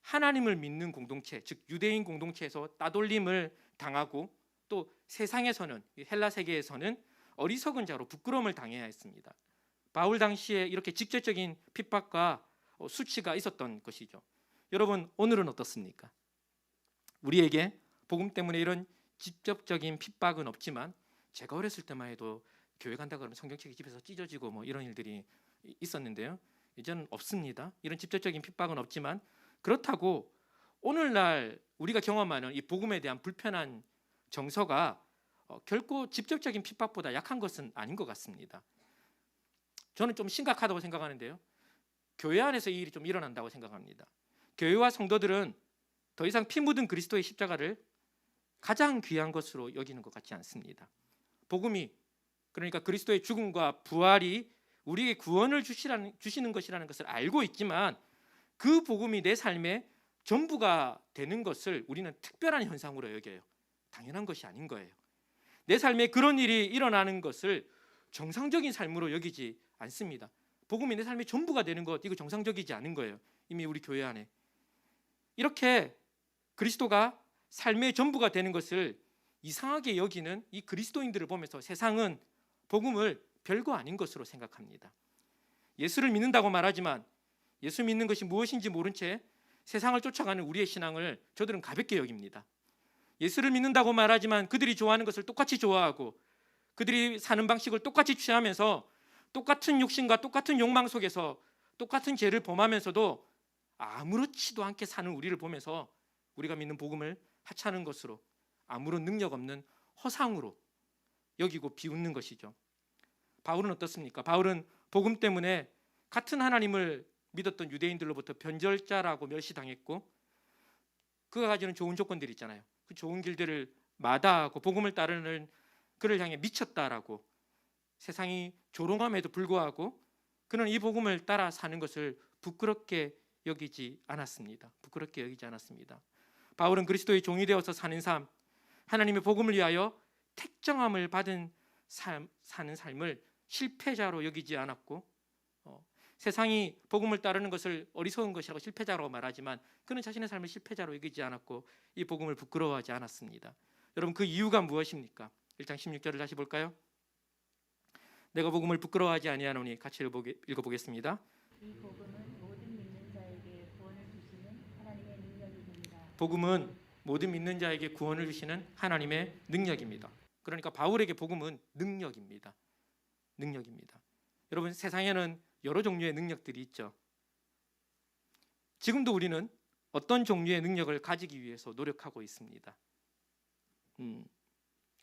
Speaker 6: 하나님을 믿는 공동체, 즉 유대인 공동체에서 따돌림을 당하고 또 세상에서는, 헬라 세계에서는 어리석은 자로 부끄러움을 당해야 했습니다. 바울 당시에 이렇게 직접적인 핍박과 수치가 있었던 것이죠. 여러분, 오늘은 어떻습니까? 우리에게 복음 때문에 이런 직접적인 핍박은 없지만, 제가 어렸을 때만 해도 교회 간다 그러면 성경책이 집에서 찢어지고 뭐 이런 일들이 있었는데요. 이제는 없습니다. 이런 직접적인 핍박은 없지만, 그렇다고 오늘날 우리가 경험하는 이 복음에 대한 불편한 정서가 결코 직접적인 핍박보다 약한 것은 아닌 것 같습니다. 저는 좀 심각하다고 생각하는데요. 교회 안에서 이 일이 좀 일어난다고 생각합니다. 교회와 성도들은 더 이상 피 묻은 그리스도의 십자가를 가장 귀한 것으로 여기는 것 같지 않습니다. 복음이, 그러니까 그리스도의 죽음과 부활이 우리에게 구원을 주시는 것이라는 것을 알고 있지만, 그 복음이 내 삶의 전부가 되는 것을 우리는 특별한 현상으로 여겨요. 당연한 것이 아닌 거예요. 내 삶에 그런 일이 일어나는 것을 정상적인 삶으로 여기지 않습니다. 복음이 내 삶의 전부가 되는 것, 이거 정상적이지 않은 거예요. 이미 우리 교회 안에 이렇게 그리스도가 삶의 전부가 되는 것을 이상하게 여기는 이 그리스도인들을 보면서 세상은 복음을 별거 아닌 것으로 생각합니다. 예수를 믿는다고 말하지만 예수 믿는 것이 무엇인지 모른 채 세상을 쫓아가는 우리의 신앙을 저들은 가볍게 여깁니다. 예수를 믿는다고 말하지만 그들이 좋아하는 것을 똑같이 좋아하고, 그들이 사는 방식을 똑같이 취하면서 똑같은 욕심과 똑같은 욕망 속에서 똑같은 죄를 범하면서도 아무렇지도 않게 사는 우리를 보면서 우리가 믿는 복음을 하찮은 것으로, 아무런 능력 없는 허상으로 여기고 비웃는 것이죠. 바울은 어떻습니까? 바울은 복음 때문에 같은 하나님을 믿었던 유대인들로부터 변절자라고 멸시당했고, 그가 가지는 좋은 조건들이 있잖아요. 그 좋은 길들을 마다하고 복음을 따르는 그를 향해 미쳤다라고 세상이 조롱함에도 불구하고 그는 이 복음을 따라 사는 것을 부끄럽게 여기지 않았습니다. 부끄럽게 여기지 않았습니다. 바울은 그리스도의 종이 되어서 사는 삶, 하나님의 복음을 위하여 택정함을 받은 사는 삶을 실패자로 여기지 않았고, 세상이 복음을 따르는 것을 어리석은 것이라고 실패자라고 말하지만 그는 자신의 삶을 실패자로 여기지 않았고 이 복음을 부끄러워하지 않았습니다. 여러분, 그 이유가 무엇입니까? 1장 16절을 다시 볼까요? 내가 복음을 부끄러워하지 아니하노니, 같이 읽어보겠습니다.
Speaker 2: 이 복음은 모든 믿는 자에게 구원을 주시는 하나님의 능력입니다.
Speaker 6: 복음은 모든 믿는 자에게 구원을 주시는 하나님의 능력입니다. 그러니까 바울에게 복음은 능력입니다. 능력입니다. 여러분, 세상에는 여러 종류의 능력들이 있죠. 지금도 우리는 어떤 종류의 능력을 가지기 위해서 노력하고 있습니다.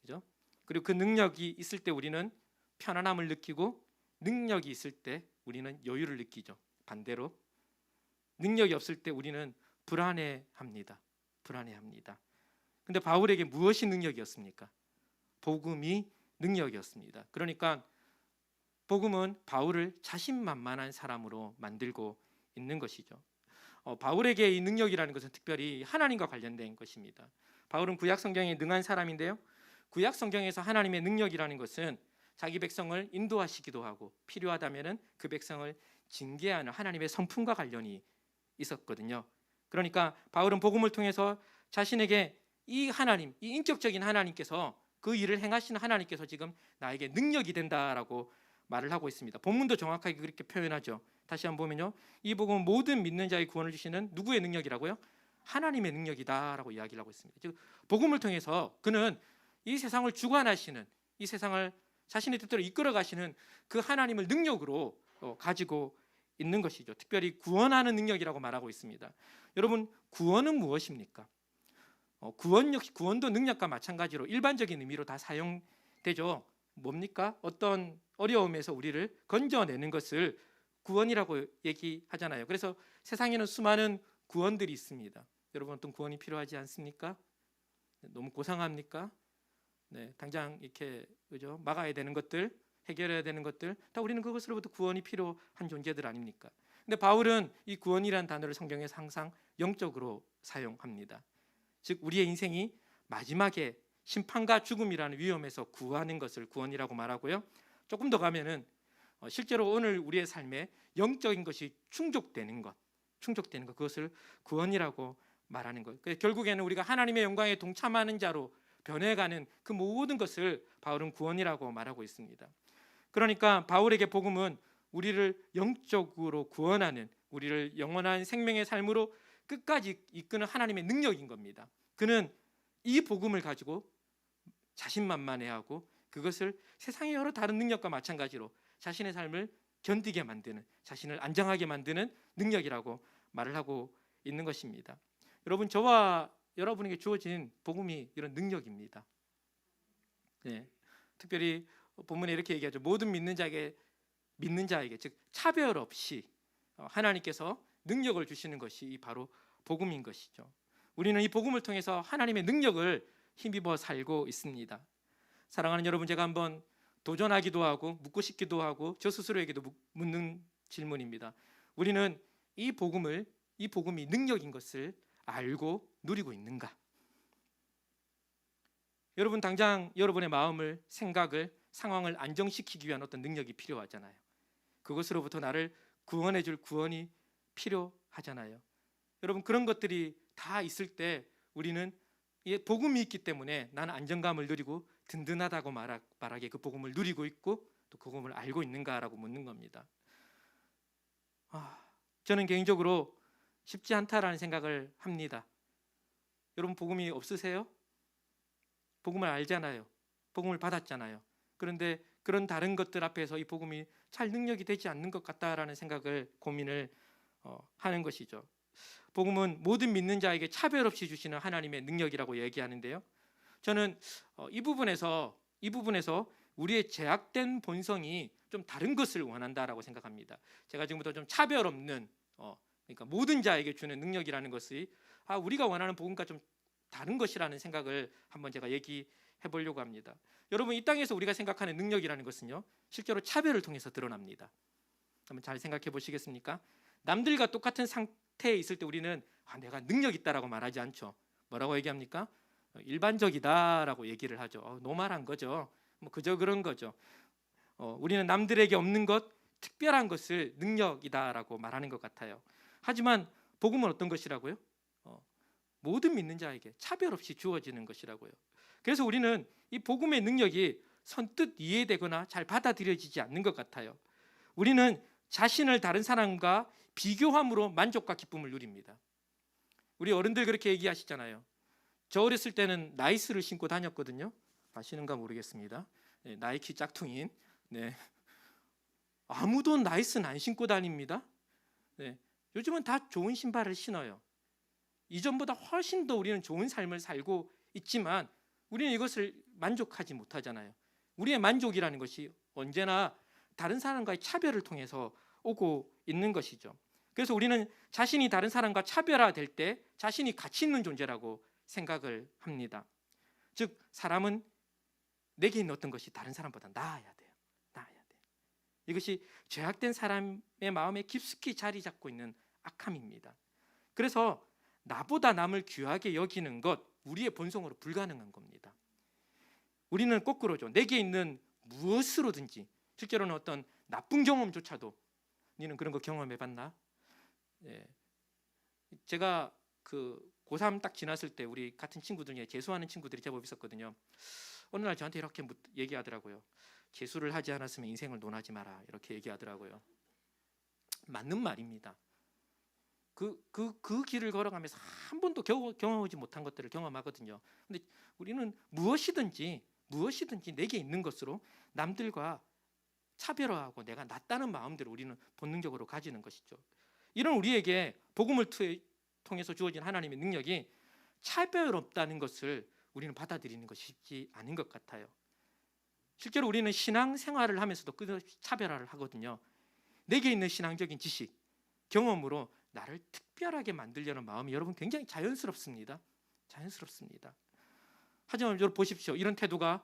Speaker 6: 그죠? 그리고 그 능력이 있을 때 우리는 편안함을 느끼고, 능력이 있을 때 우리는 여유를 느끼죠. 반대로 능력이 없을 때 우리는 불안해합니다. 불안해합니다. 근데 바울에게 무엇이 능력이었습니까? 복음이 능력이었습니다. 그러니까 복음은 바울을 자신만만한 사람으로 만들고 있는 것이죠. 바울에게 이 능력이라는 것은 특별히 하나님과 관련된 것입니다. 바울은 구약 성경에 능한 사람인데요. 구약 성경에서 하나님의 능력이라는 것은 자기 백성을 인도하시기도 하고, 필요하다면은 그 백성을 징계하는 하나님의 성품과 관련이 있었거든요. 그러니까 바울은 복음을 통해서 자신에게 이 하나님, 이 인격적인 하나님께서, 그 일을 행하시는 하나님께서 지금 나에게 능력이 된다라고 말을 하고 있습니다. 본문도 정확하게 그렇게 표현하죠. 다시 한번 보면요, 이 복음은 모든 믿는 자의 구원을 주시는 누구의 능력이라고요? 하나님의 능력이다라고 이야기를 하고 있습니다. 즉 복음을 통해서 그는 이 세상을 주관하시는, 이 세상을 자신의 뜻대로 이끌어 가시는 그 하나님을 능력으로 가지고 있는 것이죠. 특별히 구원하는 능력이라고 말하고 있습니다. 여러분, 구원은 무엇입니까? 구원도 능력과 마찬가지로 일반적인 의미로 다 사용되죠. 뭡니까? 어떤 어려움에서 우리를 건져내는 것을 구원이라고 얘기하잖아요. 그래서 세상에는 수많은 구원들이 있습니다. 여러분, 어떤 구원이 필요하지 않습니까? 너무 고상합니까? 네, 당장 이렇게 그죠? 막아야 되는 것들, 해결해야 되는 것들, 다 우리는 그것으로부터 구원이 필요한 존재들 아닙니까? 근데 바울은 이 구원이라는 단어를 성경에서 항상 영적으로 사용합니다. 즉 우리의 인생이 마지막에 심판과 죽음이라는 위험에서 구하는 것을 구원이라고 말하고요. 조금 더 가면은 실제로 오늘 우리의 삶에 영적인 것이 충족되는 것 그것을 구원이라고 말하는 것. 결국에는 우리가 하나님의 영광에 동참하는 자로 변해가는 그 모든 것을 바울은 구원이라고 말하고 있습니다. 그러니까 바울에게 복음은 우리를 영적으로 구원하는, 우리를 영원한 생명의 삶으로 끝까지 이끄는 하나님의 능력인 겁니다. 그는 이 복음을 가지고 자신만만해하고 그것을 세상의 여러 다른 능력과 마찬가지로 자신의 삶을 견디게 만드는, 자신을 안정하게 만드는 능력이라고 말을 하고 있는 것입니다. 여러분, 저와 여러분에게 주어진 복음이 이런 능력입니다. 네, 특별히 본문에 이렇게 얘기하죠. 모든 믿는 자에게 즉 차별 없이 하나님께서 능력을 주시는 것이 바로 복음인 것이죠. 우리는 이 복음을 통해서 하나님의 능력을 힘입어 살고 있습니다. 사랑하는 여러분, 제가 한번 도전하기도 하고 묻고 싶기도 하고 저 스스로에게도 묻는 질문입니다. 우리는 이 복음이 능력인 것을 알고 누리고 있는가? 여러분, 당장 여러분의 마음을, 생각을, 상황을 안정시키기 위한 어떤 능력이 필요하잖아요. 그것으로부터 나를 구원해 줄 구원이 필요하잖아요. 여러분, 그런 것들이 다 있을 때 우리는 복음이 있기 때문에 나는 안정감을 누리고 든든하다고 말하기에 그 복음을 누리고 있고 또 그 복음을 알고 있는가라고 묻는 겁니다. 저는 개인적으로 쉽지 않다라는 생각을 합니다. 여러분, 복음이 없으세요? 복음을 알잖아요. 복음을 받았잖아요. 그런데 그런 다른 것들 앞에서 이 복음이 잘 능력이 되지 않는 것 같다라는 생각을 고민을 하는 것이죠. 복음은 모든 믿는 자에게 차별 없이 주시는 하나님의 능력이라고 얘기하는데요. 저는 이 부분에서 우리의 제약된 본성이 좀 다른 것을 원한다라고 생각합니다. 제가 지금부터 좀 차별 없는 그러니까 모든 자에게 주는 능력이라는 것이 우리가 원하는 복음과 좀 다른 것이라는 생각을 한번 제가 얘기해 보려고 합니다. 여러분, 이 땅에서 우리가 생각하는 능력이라는 것은요, 실제로 차별을 통해서 드러납니다. 한번 잘 생각해 보시겠습니까? 남들과 똑같은 상태에 있을 때 우리는 내가 능력 있다라고 말하지 않죠. 뭐라고 얘기합니까? 일반적이다라고 얘기를 하죠. 노멀한 거죠. 뭐 그저 그런 거죠. 우리는 남들에게 없는 것, 특별한 것을 능력이다라고 말하는 것 같아요. 하지만 복음은 어떤 것이라고요? 모든 믿는 자에게 차별 없이 주어지는 것이라고요. 그래서 우리는 이 복음의 능력이 선뜻 이해되거나 잘 받아들여지지 않는 것 같아요. 우리는 자신을 다른 사람과 비교함으로 만족과 기쁨을 누립니다. 우리 어른들 그렇게 얘기하시잖아요. 저 어렸을 때는 나이스를 신고 다녔거든요. 아시는가 모르겠습니다. 네, 나이키 짝퉁인. 네. 아무도 나이스는 안 신고 다닙니다. 네. 요즘은 다 좋은 신발을 신어요. 이전보다 훨씬 더 우리는 좋은 삶을 살고 있지만 우리는 이것을 만족하지 못하잖아요. 우리의 만족이라는 것이 언제나 다른 사람과의 차별을 통해서 오고 있는 것이죠. 그래서 우리는 자신이 다른 사람과 차별화될 때 자신이 가치 있는 존재라고 생각을 합니다. 즉, 사람은 내게 있는 어떤 것이 다른 사람보다 나아야 돼요. 이것이 죄악된 사람의 마음에 깊숙이 자리 잡고 있는 악함입니다. 그래서 나보다 남을 귀하게 여기는 것, 우리의 본성으로 불가능한 겁니다. 우리는 거꾸로죠. 내게 있는 무엇으로든지, 실제로는 어떤 나쁜 경험조차도, 너는 그런 거 경험해봤나? 예. 제가 고3 딱 지났을 때 우리 같은 친구들 중에 재수하는 친구들이 제법 있었거든요. 어느 날 저한테 이렇게 얘기하더라고요. 재수를 하지 않았으면 인생을 논하지 마라, 이렇게 얘기하더라고요. 맞는 말입니다. 그 길을 걸어가면서 한 번도 경험하지 못한 것들을 경험하거든요. 근데 우리는 무엇이든지 내게 있는 것으로 남들과 차별화하고 내가 낫다는 마음대로 우리는 본능적으로 가지는 것이죠. 이런 우리에게 복음을 통해서 주어진 하나님의 능력이 차별 없다는 것을 우리는 받아들이는 것이 쉽지 않은 것 같아요. 실제로 우리는 신앙생활을 하면서도 끊임없이 차별화를 하거든요. 내게 있는 신앙적인 지식, 경험으로 나를 특별하게 만들려는 마음이 여러분 굉장히 자연스럽습니다. 하지만 여러분 보십시오. 이런 태도가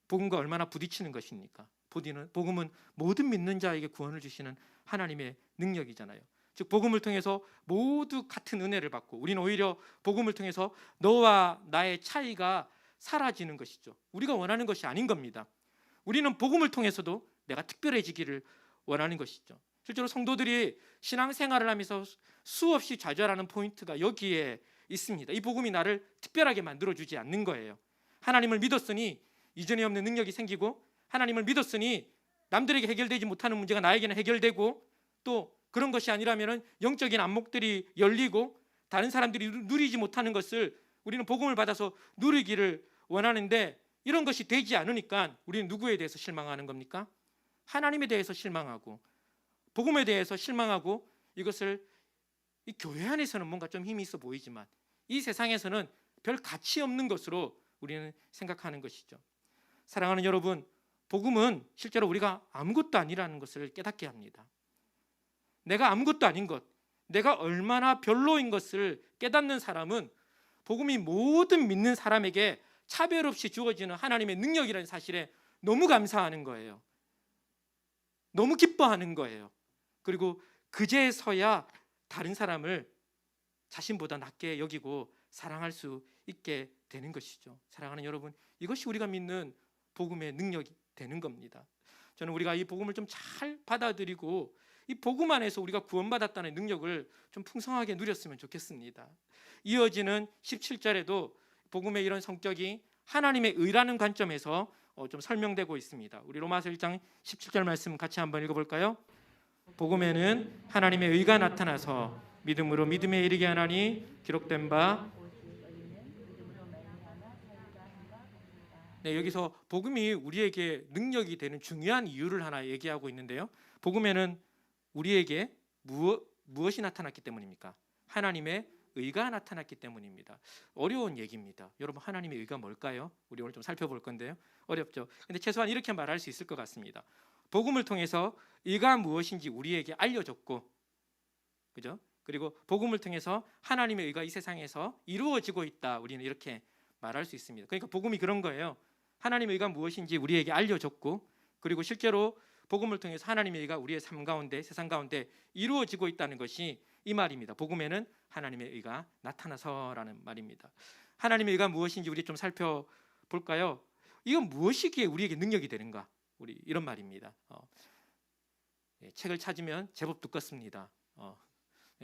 Speaker 6: 복음과 얼마나 부딪히는 것입니까? 복음은 모든 믿는 자에게 구원을 주시는 하나님의 능력이잖아요. 즉 복음을 통해서 모두 같은 은혜를 받고 우리는 오히려 복음을 통해서 너와 나의 차이가 사라지는 것이죠. 우리가 원하는 것이 아닌 겁니다. 우리는 복음을 통해서도 내가 특별해지기를 원하는 것이죠. 실제로 성도들이 신앙생활을 하면서 수없이 좌절하는 포인트가 여기에 있습니다. 이 복음이 나를 특별하게 만들어주지 않는 거예요. 하나님을 믿었으니 이전에 없는 능력이 생기고, 하나님을 믿었으니 남들에게 해결되지 못하는 문제가 나에게는 해결되고, 또 그런 것이 아니라면 영적인 안목들이 열리고 다른 사람들이 누리지 못하는 것을 우리는 복음을 받아서 누리기를 원하는데, 이런 것이 되지 않으니까 우리는 누구에 대해서 실망하는 겁니까? 하나님에 대해서 실망하고 복음에 대해서 실망하고, 이것을 이 교회 안에서는 뭔가 좀 힘이 있어 보이지만 이 세상에서는 별 가치 없는 것으로 우리는 생각하는 것이죠. 사랑하는 여러분, 복음은 실제로 우리가 아무것도 아니라는 것을 깨닫게 합니다. 내가 아무것도 아닌 것, 내가 얼마나 별로인 것을 깨닫는 사람은 복음이 모든 믿는 사람에게 차별 없이 주어지는 하나님의 능력이라는 사실에 너무 감사하는 거예요. 너무 기뻐하는 거예요. 그리고 그제서야 다른 사람을 자신보다 낮게 여기고 사랑할 수 있게 되는 것이죠. 사랑하는 여러분, 이것이 우리가 믿는 복음의 능력이 되는 겁니다. 저는 우리가 이 복음을 좀 잘 받아들이고 이 복음 안에서 우리가 구원받았다는 능력을 좀 풍성하게 누렸으면 좋겠습니다. 이어지는 17절에도 복음의 이런 성격이 하나님의 의라는 관점에서 좀 설명되고 있습니다. 우리 로마서 1장 17절 말씀 같이 한번 읽어볼까요? 복음에는 하나님의 의가 나타나서 믿음으로 믿음에 이르게 하나니 기록된 바. 네, 여기서 복음이 우리에게 능력이 되는 중요한 이유를 하나 얘기하고 있는데요. 복음에는 우리에게 무엇이 나타났기 때문입니까? 하나님의 의가 나타났기 때문입니다. 어려운 얘기입니다. 여러분, 하나님의 의가 뭘까요? 우리 오늘 좀 살펴볼 건데요. 어렵죠. 근데 최소한 이렇게 말할 수 있을 것 같습니다. 복음을 통해서 의가 무엇인지 우리에게 알려줬고, 그죠? 그리고 복음을 통해서 하나님의 의가 이 세상에서 이루어지고 있다. 우리는 이렇게 말할 수 있습니다. 그러니까 복음이 그런 거예요. 하나님의 의가 무엇인지 우리에게 알려줬고, 그리고 실제로 복음을 통해서 하나님의 의가 우리의 삶 가운데, 세상 가운데 이루어지고 있다는 것이 이 말입니다. 복음에는 하나님의 의가 나타나서라는 말입니다. 하나님의 의가 무엇인지 우리 좀 살펴볼까요? 이건 무엇이기에 우리에게 능력이 되는가? 우리 이런 말입니다. 책을 찾으면 제법 두껍습니다.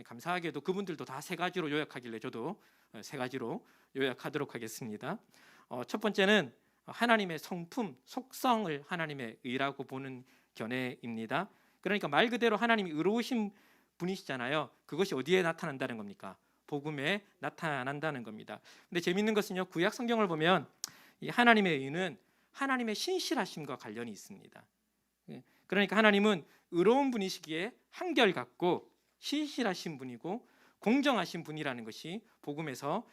Speaker 6: 감사하게도 그분들도 다 세 가지로 요약하길래 저도 세 가지로 요약하도록 하겠습니다. 첫 번째는 하나님의 성품, 속성을 하나님의 의라고 보는 견해입니다. 그러니까 말 그대로 하나님이 의로우신 분이시잖아요. 그것이 어디에 나타난다는 겁니까? 복음에 나타난다는 겁니다. 근데 재밌는 것은요, 구약 성경을 보면 이 하나님의 의는 하나님의 신실하심과 관련이 있습니다. 그러니까 하나님은 의로운 분이시기에 한결같고 신실하신 분이고 공정하신 분이라는 것이 복음에서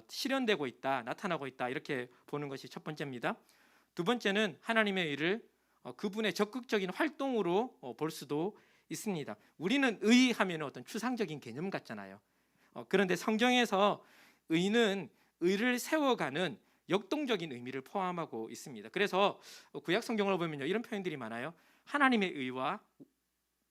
Speaker 6: 실현되고 있다, 나타나고 있다, 이렇게 보는 것이 첫 번째입니다. 두 번째는 하나님의 의를 그분의 적극적인 활동으로 볼 수도 있습니다. 우리는 의하면 어떤 추상적인 개념 같잖아요. 그런데 성경에서 의는 의를 세워가는 역동적인 의미를 포함하고 있습니다. 그래서 구약 성경을 보면요, 이런 표현들이 많아요. 하나님의 의와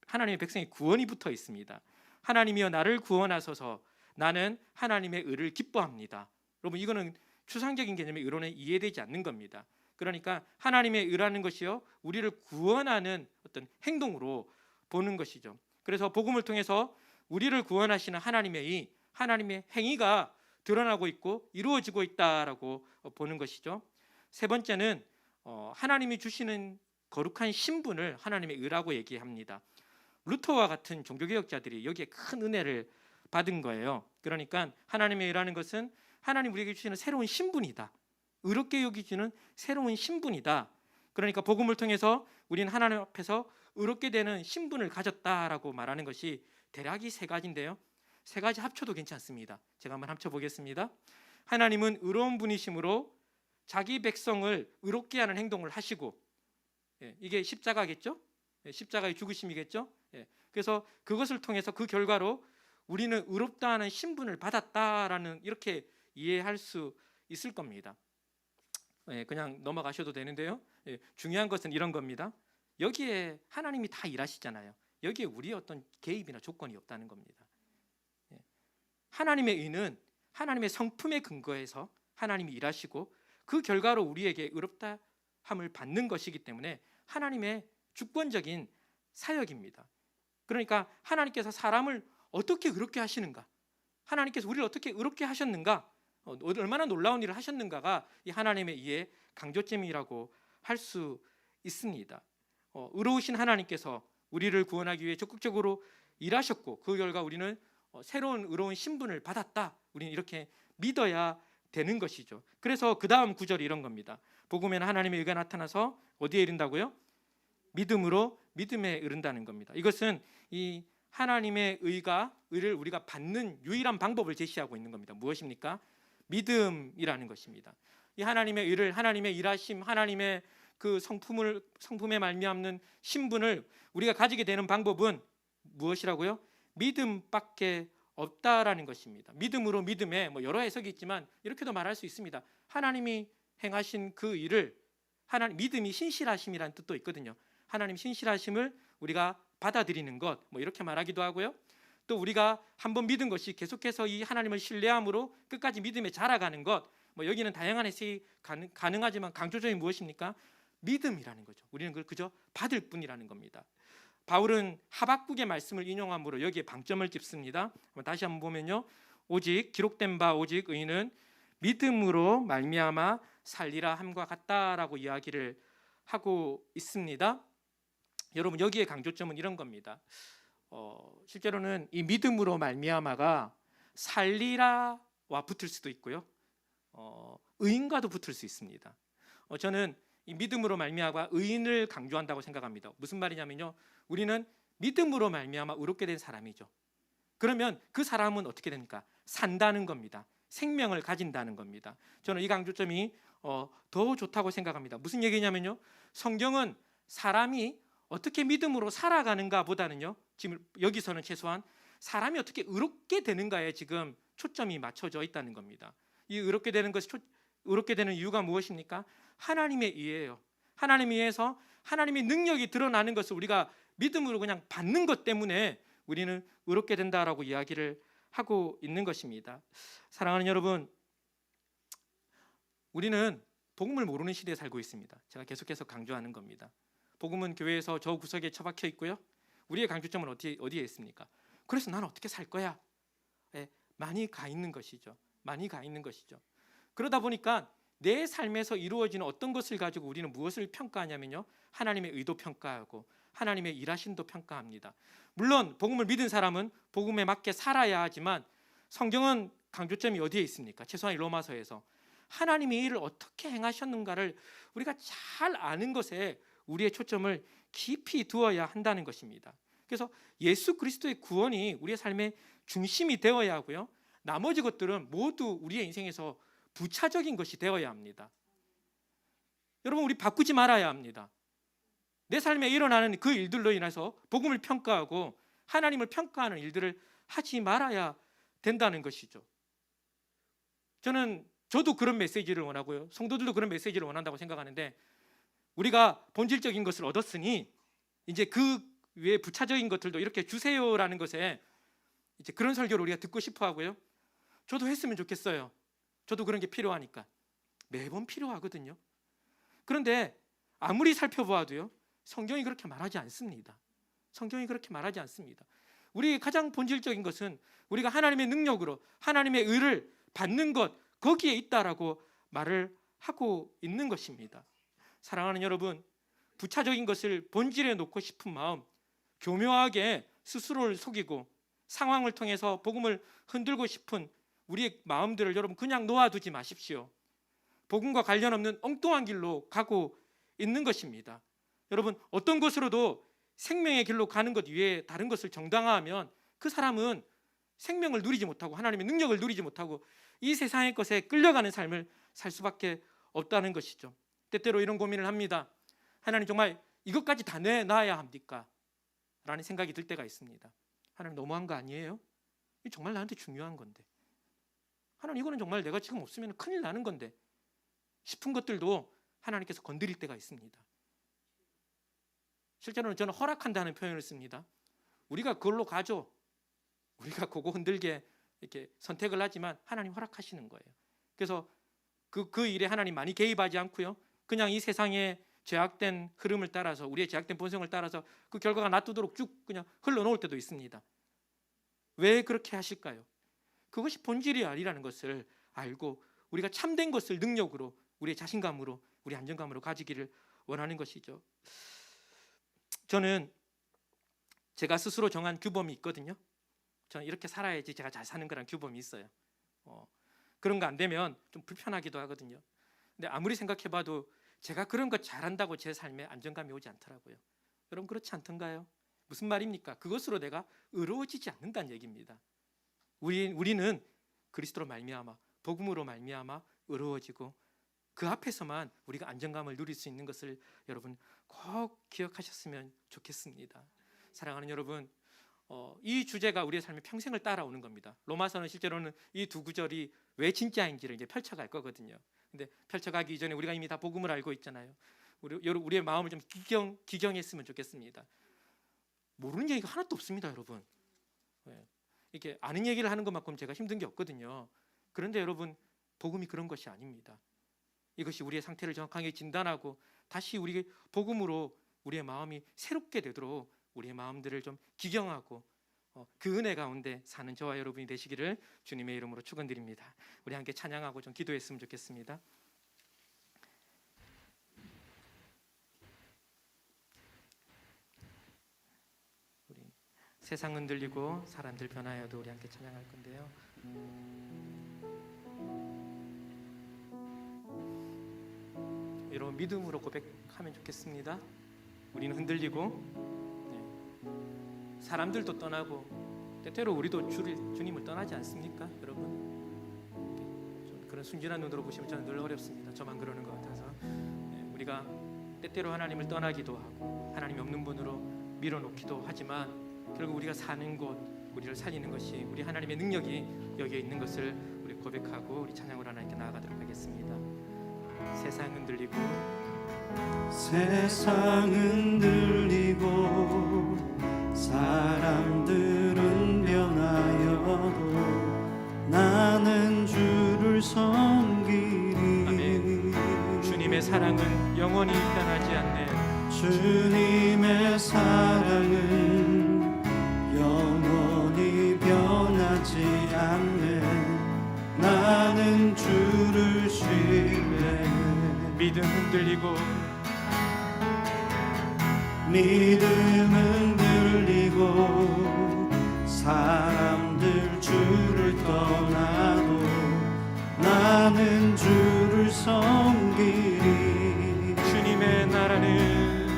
Speaker 6: 하나님의 백성의 구원이 붙어 있습니다. 하나님이여 나를 구원하소서, 나는 하나님의 의를 기뻐합니다. 여러분, 이거는 추상적인 개념의 의로는 이해되지 않는 겁니다. 그러니까 하나님의 의라는 것이요, 우리를 구원하는 어떤 행동으로 보는 것이죠. 그래서 복음을 통해서 우리를 구원하시는 하나님의 의, 하나님의 행위가 드러나고 있고 이루어지고 있다라고 보는 것이죠. 세 번째는 하나님이 주시는 거룩한 신분을 하나님의 의라고 얘기합니다. 루터와 같은 종교개혁자들이 여기에 큰 은혜를 받은 거예요. 그러니까 하나님의 의라는 것은 하나님 우리에게 주시는 새로운 신분이다. 의롭게 여기주는 새로운 신분이다. 그러니까 복음을 통해서 우리는 하나님 앞에서 의롭게 되는 신분을 가졌다라고 말하는 것이 대략 이 세 가지인데요. 세 가지 합쳐도 괜찮습니다. 제가 한번 합쳐보겠습니다. 하나님은 의로운 분이시므로 자기 백성을 의롭게 하는 행동을 하시고, 이게 십자가겠죠? 십자가의 죽으심이겠죠? 그래서 그것을 통해서 그 결과로 우리는 의롭다 하는 신분을 받았다라는, 이렇게 이해할 수 있을 겁니다. 그냥 넘어가셔도 되는데요. 중요한 것은 이런 겁니다. 여기에 하나님이 다 일하시잖아요. 여기에 우리의 어떤 개입이나 조건이 없다는 겁니다. 하나님의 의는 하나님의 성품에 근거해서 하나님이 일하시고 그 결과로 우리에게 의롭다 함을 받는 것이기 때문에 하나님의 주권적인 사역입니다. 그러니까 하나님께서 사람을 어떻게 의롭게 하시는가, 하나님께서 우리를 어떻게 의롭게 하셨는가, 얼마나 놀라운 일을 하셨는가가 이 하나님의 이의 강조점이라고 할 수 있습니다. 의로우신 하나님께서 우리를 구원하기 위해 적극적으로 일하셨고 그 결과 우리는 새로운 의로운 신분을 받았다. 우리는 이렇게 믿어야 되는 것이죠. 그래서 그 다음 구절이 이런 겁니다. 복음에는 하나님의 의가 나타나서 어디에 이른다고요? 믿음으로 믿음에 이른다는 겁니다. 이것은 이 하나님의 의를 우리가 받는 유일한 방법을 제시하고 있는 겁니다. 무엇입니까? 믿음이라는 것입니다. 이 하나님의 의를, 하나님의 일하심, 하나님의 그 성품에 말미암는 신분을 우리가 가지게 되는 방법은 무엇이라고요? 믿음밖에 없다라는 것입니다. 믿음으로 믿음에 여러 해석이 있지만 이렇게도 말할 수 있습니다. 하나님이 행하신 그 일을 믿음이 신실하심이라는 뜻도 있거든요. 하나님 신실하심을 우리가 받아들이는 것, 이렇게 말하기도 하고요. 또 우리가 한번 믿은 것이 계속해서 이 하나님을 신뢰함으로 끝까지 믿음에 자라가는 것, 여기는 다양한 해석이 가능하지만 강조점이 무엇입니까? 믿음이라는 거죠. 우리는 그걸 그저 받을 뿐이라는 겁니다. 바울은 하박국의 말씀을 인용함으로 여기에 방점을 짚습니다. 다시 한번 보면요, 오직 기록된 바 오직 의인은 믿음으로 말미암아 살리라 함과 같다라고 이야기를 하고 있습니다. 여러분, 여기에 강조점은 이런 겁니다. 실제로는 이 믿음으로 말미암아가 살리라와 붙을 수도 있고요, 의인과도 붙을 수 있습니다. 저는 이 믿음으로 말미암아 의인을 강조한다고 생각합니다. 무슨 말이냐면요, 우리는 믿음으로 말미암아 의롭게 된 사람이죠. 그러면 그 사람은 어떻게 됩니까? 산다는 겁니다. 생명을 가진다는 겁니다. 저는 이 강조점이 더 좋다고 생각합니다. 무슨 얘기냐면요, 성경은 사람이 어떻게 믿음으로 살아가는가 보다는요, 지금 여기서는 최소한 사람이 어떻게 의롭게 되는가에 지금 초점이 맞춰져 있다는 겁니다. 이 의롭게 되는 것이 의롭게 되는 이유가 무엇입니까? 하나님의 의예요. 하나님의 의해서 하나님의 능력이 드러나는 것을 우리가 믿음으로 그냥 받는 것 때문에 우리는 의롭게 된다라고 이야기를 하고 있는 것입니다. 사랑하는 여러분, 우리는 복음을 모르는 시대에 살고 있습니다. 제가 계속해서 강조하는 겁니다. 복음은 교회에서 저 구석에 처박혀 있고요, 우리의 강조점은 어디에 있습니까? 그래서 나는 어떻게 살 거야? 많이 가 있는 것이죠. 많이 가 있는 것이죠. 그러다 보니까 내 삶에서 이루어지는 어떤 것을 가지고 우리는 무엇을 평가하냐면요, 하나님의 의도 평가하고 하나님의 일하심도 평가합니다. 물론 복음을 믿은 사람은 복음에 맞게 살아야 하지만 성경은 강조점이 어디에 있습니까? 최소한 로마서에서 하나님의 일을 어떻게 행하셨는가를 우리가 잘 아는 것에 우리의 초점을 깊이 두어야 한다는 것입니다. 그래서 예수 그리스도의 구원이 우리의 삶의 중심이 되어야 하고요, 나머지 것들은 모두 우리의 인생에서 부차적인 것이 되어야 합니다. 여러분, 우리 바꾸지 말아야 합니다. 내 삶에 일어나는 그 일들로 인해서 복음을 평가하고 하나님을 평가하는 일들을 하지 말아야 된다는 것이죠. 저도 그런 메시지를 원하고요, 성도들도 그런 메시지를 원한다고 생각하는데, 우리가 본질적인 것을 얻었으니 이제 그 외에 부차적인 것들도 이렇게 주세요라는 것에 이제 그런 설교를 우리가 듣고 싶어 하고요, 저도 했으면 좋겠어요. 저도 그런 게 필요하니까. 매번 필요하거든요. 그런데 아무리 살펴보아도요, 성경이 그렇게 말하지 않습니다. 성경이 그렇게 말하지 않습니다. 우리의 가장 본질적인 것은 우리가 하나님의 능력으로 하나님의 의를 받는 것, 거기에 있다라고 말을 하고 있는 것입니다. 사랑하는 여러분, 부차적인 것을 본질에 놓고 싶은 마음, 교묘하게 스스로를 속이고 상황을 통해서 복음을 흔들고 싶은 우리의 마음들을 여러분 그냥 놓아두지 마십시오. 복음과 관련 없는 엉뚱한 길로 가고 있는 것입니다. 여러분, 어떤 것으로도 생명의 길로 가는 것 외에 다른 것을 정당화하면 그 사람은 생명을 누리지 못하고 하나님의 능력을 누리지 못하고 이 세상의 것에 끌려가는 삶을 살 수밖에 없다는 것이죠. 때때로 이런 고민을 합니다. 하나님, 정말 이것까지 다 내놔야 합니까? 라는 생각이 들 때가 있습니다. 하나님, 너무한 거 아니에요? 이게 정말 나한테 중요한 건데, 하나님, 이거는 정말 내가 지금 없으면 큰일 나는 건데, 싶은 것들도 하나님께서 건드릴 때가 있습니다. 실제로는 저는 허락한다는 표현을 씁니다. 우리가 그걸로 가죠. 우리가 그거 흔들게 이렇게 선택을 하지만 하나님 허락하시는 거예요. 그래서 그 일에 하나님 많이 개입하지 않고요. 그냥 이 세상의 죄악된 흐름을 따라서, 우리의 죄악된 본성을 따라서 그 결과가 놔두도록 쭉 그냥 흘러놓을 때도 있습니다. 왜 그렇게 하실까요? 그것이 본질이 아니라는 것을 알고 우리가 참된 것을 능력으로, 우리의 자신감으로, 우리 안정감으로 가지기를 원하는 것이죠. 저는 제가 스스로 정한 규범이 있거든요. 저는 이렇게 살아야지 제가 잘 사는 거란 규범이 있어요. 그런 거 안 되면 좀 불편하기도 하거든요. 근데 아무리 생각해봐도 제가 그런 거 잘한다고 제 삶에 안정감이 오지 않더라고요. 여러분 그렇지 않던가요? 무슨 말입니까? 그것으로 내가 의로워지지 않는다는 얘기입니다. 우리는 그리스도로 말미암아, 복음으로 말미암아 의로워지고 그 앞에서만 우리가 안정감을 누릴 수 있는 것을 여러분 꼭 기억하셨으면 좋겠습니다. 사랑하는 여러분, 이 주제가 우리의 삶에 평생을 따라오는 겁니다. 로마서는 실제로는 이 두 구절이 왜 진짜인지를 이제 펼쳐갈 거거든요. 근데 펼쳐가기 이전에 우리가 이미 다 복음을 알고 있잖아요. 우리의 마음을 좀 기경했으면 좋겠습니다. 모르는 얘기가 하나도 없습니다, 여러분. 이렇게 아는 얘기를 하는 것만큼 제가 힘든 게 없거든요. 그런데 여러분, 복음이 그런 것이 아닙니다. 이것이 우리의 상태를 정확하게 진단하고 다시 우리 복음으로 우리의 마음이 새롭게 되도록 우리의 마음들을 좀 기경하고 그 은혜 가운데 사는 저와 여러분이 되시기를 주님의 이름으로 축원드립니다. 우리 함께 찬양하고 좀 기도했으면 좋겠습니다. 우리 세상 흔들리고 사람들 변화여도 우리 함께 찬양할 건데요. 이런 믿음으로 고백하면 좋겠습니다. 우리는 흔들리고 사람들도 떠나고 때때로 우리도 주님을 떠나지 않습니까, 여러분? 그런 순진한 눈으로 보시면 저는 늘 어렵습니다. 저만 그러는 것 같아서 우리가 때때로 하나님을 떠나기도 하고 하나님이 없는 분으로 밀어놓기도 하지만 결국 우리가 사는 곳, 우리를 살리는 것이 우리 하나님의 능력이 여기에 있는 것을 우리 고백하고 우리 찬양으로 하나님께 나아가도록 하겠습니다. 세상 흔들리고
Speaker 1: 사람들은 변하여도 나는 주를 섬기리.
Speaker 6: 아멘. 주님의 사랑은 영원히 변하지 않네.
Speaker 1: 주님의 사랑은 영원히 변하지 않네. 나는 주를 신뢰해.
Speaker 6: 믿음 흔들리고
Speaker 1: 사람들 주를 떠나도 나는 주를 섬기리. 주님의 나라는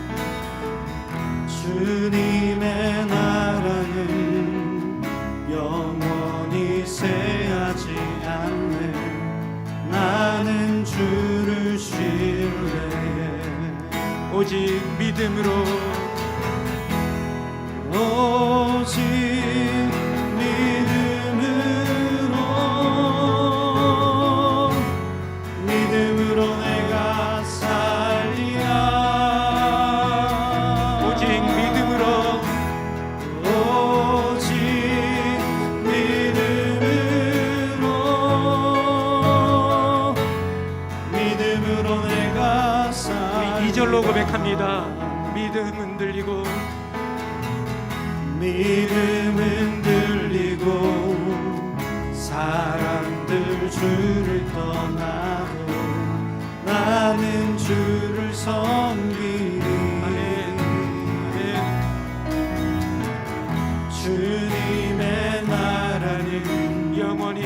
Speaker 1: 영원히 쇠하지 않네. 나는 주를 신뢰해.
Speaker 6: 오직 믿음으로
Speaker 1: 내가 살리라.
Speaker 6: 오직 믿음으로
Speaker 1: 내가 살리라.
Speaker 6: 우리 2절로 고백합니다. 믿음 흔들리고
Speaker 1: 사람들 주를 떠나도 나는 주를 섬기리. 주님의 나라는
Speaker 6: 영원히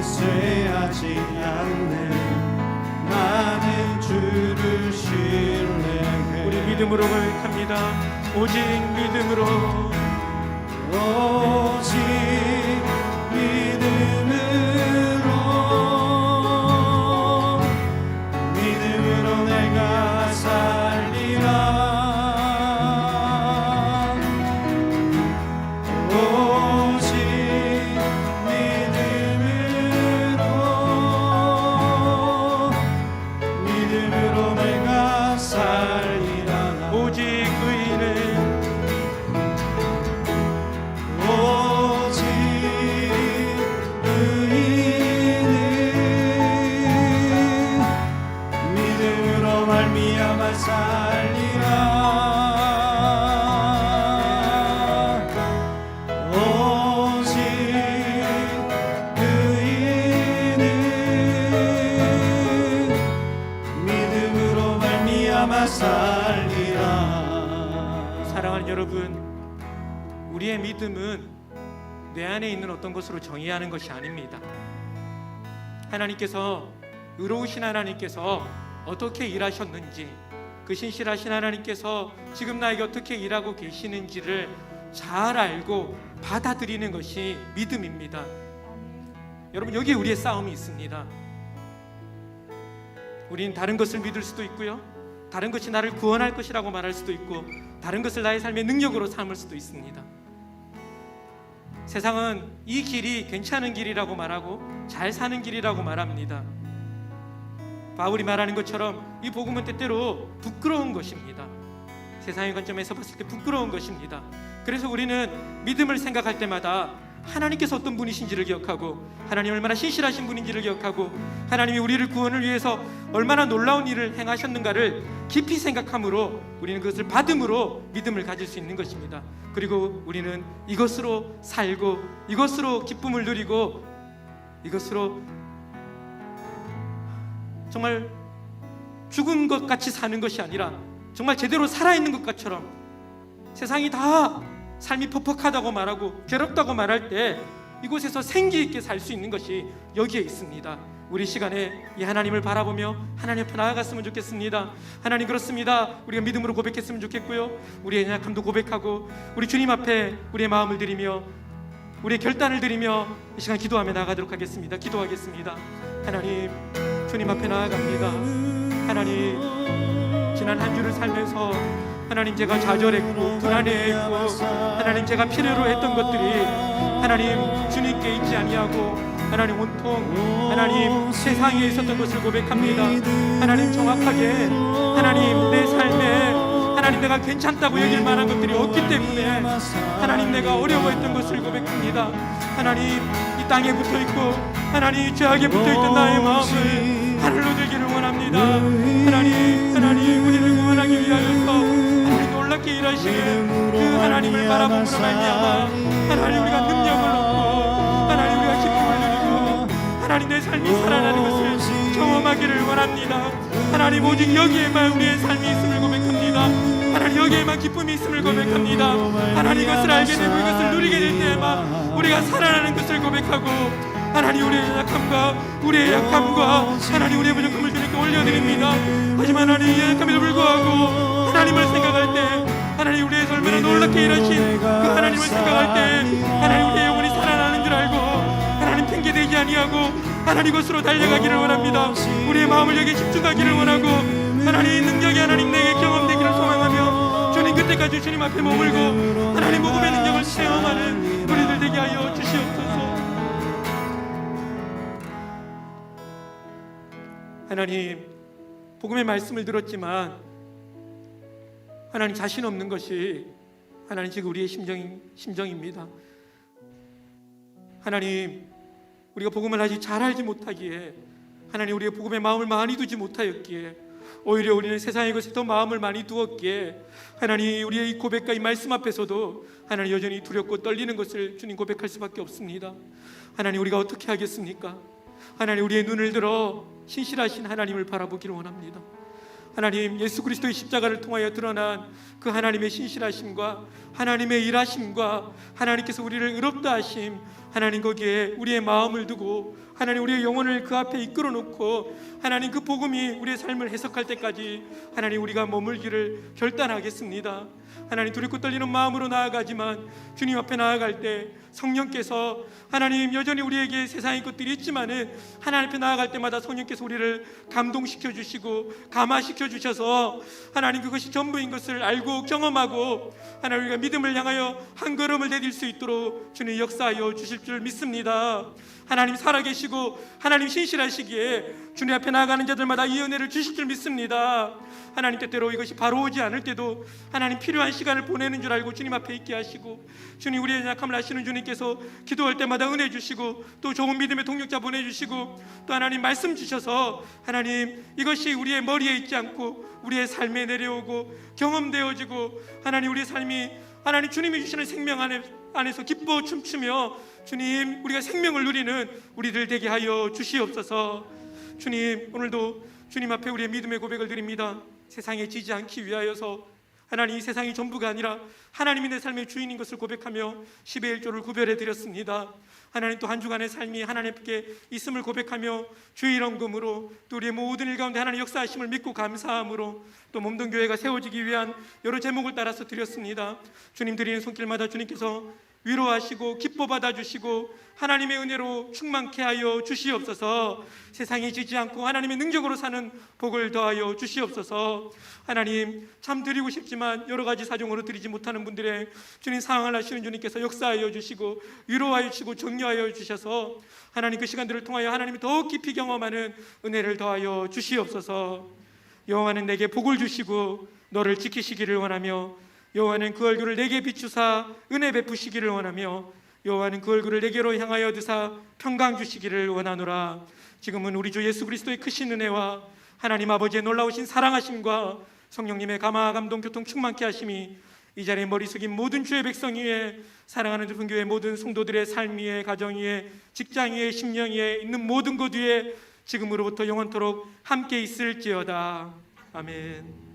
Speaker 1: 쇠하지 않네. 나는 주를 신뢰해.
Speaker 6: 우리 믿음으로 고백합니다. 오직 믿음으로
Speaker 1: 내가 살리라. 오직 믿음으로
Speaker 6: 사랑하는 여러분, 우리의 믿음은 내 안에 있는 어떤 것으로 정의하는 것이 아닙니다. 하나님께서, 의로우신 하나님께서 어떻게 일하셨는지, 그 신실하신 하나님께서 지금 나에게 어떻게 일하고 계시는지를 잘 알고 받아들이는 것이 믿음입니다. 여러분, 여기에 우리의 싸움이 있습니다. 우리는 다른 것을 믿을 수도 있고요, 다른 것이 나를 구원할 것이라고 말할 수도 있고, 다른 것을 나의 삶의 능력으로 삼을 수도 있습니다. 세상은 이 길이 괜찮은 길이라고 말하고 잘 사는 길이라고 말합니다. 바울이 말하는 것처럼 이 복음은 때때로 부끄러운 것입니다. 세상의 관점에서 봤을 때 부끄러운 것입니다. 그래서 우리는 믿음을 생각할 때마다 하나님께서 어떤 분이신지를 기억하고, 하나님이 얼마나 신실하신 분인지를 기억하고, 하나님이 우리를 구원을 위해서 얼마나 놀라운 일을 행하셨는가를 깊이 생각함으로 우리는 그것을 받음으로 믿음을 가질 수 있는 것입니다. 그리고 우리는 이것으로 살고, 이것으로 기쁨을 누리고, 이것으로 정말 죽은 것 같이 사는 것이 아니라 정말 제대로 살아있는 것 같처럼, 세상이 다 삶이 퍽퍽하다고 말하고 괴롭다고 말할 때 이곳에서 생기 있게 살 수 있는 것이 여기에 있습니다. 우리 시간에 이 하나님을 바라보며 하나님 앞에 나아갔으면 좋겠습니다. 하나님, 그렇습니다. 우리가 믿음으로 고백했으면 좋겠고요, 우리의 연약함도 고백하고 우리 주님 앞에 우리의 마음을 드리며 우리의 결단을 드리며 이 시간 기도하며 나아가도록 하겠습니다. 기도하겠습니다. 하나님, 주님 앞에 나아갑니다. 하나님, 지난 한 주를 살면서 하나님, 제가 좌절했고 불안해했고, 하나님, 제가 필요로 했던 것들이 하나님 주님께 있지 아니하고 하나님 온통 하나님 세상에 있었던 것을 고백합니다. 하나님, 정확하게 하나님 내 삶에 하나님 내가 괜찮다고 여길 만한 것들이 없기 때문에 하나님 내가 어려워했던 것을 고백합니다. 하나님, 이 땅에 붙어있고 하나님 죄악에 붙어있던 나의 마음을 하늘로 들기를 원합니다. 하나님, 우리를 구원하기 위하여서 하나님 놀랍게 일하시는 그 하나님을 바라봄으로 말미암아 하나님 우리가 능력을 얻고 하나님 우리가 기쁨을 누리고 하나님 내 삶이 살아나는 것을 경험하기를 원합니다. 하나님, 오직 여기에만 우리의 삶이 있음을 고백합니다. 하나님, 여기에만 기쁨이 있음을 고백합니다. 하나님, 이것을 알게 되고 이것을 누리게 될 때에만 우리가 살아나는 것을 고백하고, 하나님, 우리의 약함과 하나님 우리의 부족함을 주님께 올려드립니다. 하지만 하나님, 이 약함에도 불구하고 하나님을 생각할 때, 하나님 우리에서 얼마나 놀랍게 일하신 그 하나님을 생각할 때 하나님 우리의 영혼이 살아나는 줄 알고 하나님 핑계대지 아니하고 하나님 것으로 달려가기를 원합니다. 우리의 마음을 여기에 집중하기를 원하고 하나님 능력이 하나님 내게 경험되기를 소망하며 주님 그때까지 주님 앞에 머물고 하나님 복음의 능력을 체험하는 우리들 되게 하여 주시옵소서. 하나님, 복음의 말씀을 들었지만 하나님 자신 없는 것이 하나님 지금 우리의 심정입니다. 하나님, 우리가 복음을 아직 잘 알지 못하기에 하나님 우리의 복음의 마음을 많이 두지 못하였기에 오히려 우리는 세상의 것에 더 마음을 많이 두었기에 하나님 우리의 이 고백과 이 말씀 앞에서도 하나님 여전히 두렵고 떨리는 것을 주님 고백할 수밖에 없습니다. 하나님, 우리가 어떻게 하겠습니까? 하나님, 우리의 눈을 들어 신실하신 하나님을 바라보기를 원합니다. 하나님, 예수 그리스도의 십자가를 통하여 드러난 그 하나님의 신실하심과 하나님의 일하심과 하나님께서 우리를 의롭다 하심, 하나님 거기에 우리의 마음을 두고 하나님 우리의 영혼을 그 앞에 이끌어 놓고 하나님 그 복음이 우리의 삶을 해석할 때까지 하나님 우리가 머물기를 결단하겠습니다. 하나님, 두렵고 떨리는 마음으로 나아가지만 주님 앞에 나아갈 때 성령께서 하나님 여전히 우리에게 세상의 것들이 있지만은 하나님 앞에 나아갈 때마다 성령께서 우리를 감동시켜 주시고 감화시켜 주셔서 하나님 그것이 전부인 것을 알고 경험하고 하나님 우리가 믿음을 향하여 한 걸음을 내딜 수 있도록 주님 역사하여 주실 줄 믿습니다. 하나님 살아계시고 하나님 신실하시기에 주님 앞에 나아가는 자들마다 이 은혜를 주실 줄 믿습니다. 하나님, 때때로 이것이 바로 오지 않을 때도 하나님 필요한 시간을 보내는 줄 알고 주님 앞에 있게 하시고, 주님 우리의 약함을 아시는 주님께서 기도할 때마다 은혜 주시고 또 좋은 믿음의 동력자 보내주시고 또 하나님 말씀 주셔서 하나님 이것이 우리의 머리에 있지 않고 우리의 삶에 내려오고 경험되어지고 하나님 우리의 삶이 하나님 주님이 주시는 생명 안에서 기뻐 춤추며 주님 우리가 생명을 누리는 우리들 되게 하여 주시옵소서. 주님, 오늘도 주님 앞에 우리의 믿음의 고백을 드립니다. 세상에 지지 않기 위하여서
Speaker 7: 하나님, 이 세상이 전부가 아니라 하나님이 내 삶의 주인인 것을 고백하며 10의 1조를 구별해 드렸습니다. 하나님, 또 한 주간의 삶이 하나님께 있음을 고백하며 주일 헌금으로, 또 우리의 모든 일 가운데 하나님 역사하심을 믿고 감사함으로, 또 몸된 교회가 세워지기 위한 여러 제목을 따라서 드렸습니다. 주님 드리는 손길마다 주님께서 위로하시고 기뻐 받아주시고 하나님의 은혜로 충만케 하여 주시옵소서. 세상에 지지 않고 하나님의 능력으로 사는 복을 더하여 주시옵소서. 하나님, 참 드리고 싶지만 여러 가지 사정으로 드리지 못하는 분들의 주님 상황을 아시는 주님께서 역사하여 주시고 위로하여 주시고 격려하여 주셔서 하나님, 그 시간들을 통하여 하나님이 더욱 깊이 경험하는 은혜를 더하여 주시옵소서. 여호와는 내게 복을 주시고 너를 지키시기를 원하며, 여호와는 그 얼굴을 내게 비추사 은혜 베푸시기를 원하며, 여호와는 그 얼굴을 내게로 향하여 드사 평강 주시기를 원하노라. 지금은 우리 주 예수 그리스도의 크신 은혜와 하나님 아버지의 놀라우신 사랑하심과 성령님의 감화 감동 교통 충만케 하심이 이 자리에 머리 숙인 모든 주의 백성 위에, 사랑하는 두분교회 모든 성도들의 삶 위에, 가정 위에, 직장 위에, 심령 위에 있는 모든 것 위에 지금으로부터 영원토록 함께 있을지어다. 아멘.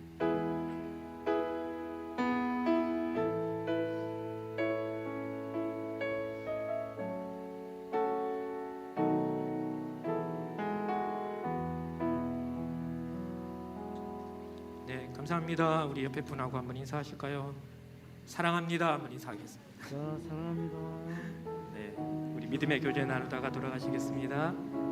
Speaker 7: 네, 감사합니다. 우리 옆에 분하고 한번 인사하실까요? 사랑합니다. 한번 인사하겠습니다.
Speaker 8: 자, 사랑합니다.
Speaker 7: 네, 우리 믿음의 교제 나누다가 돌아가시겠습니다.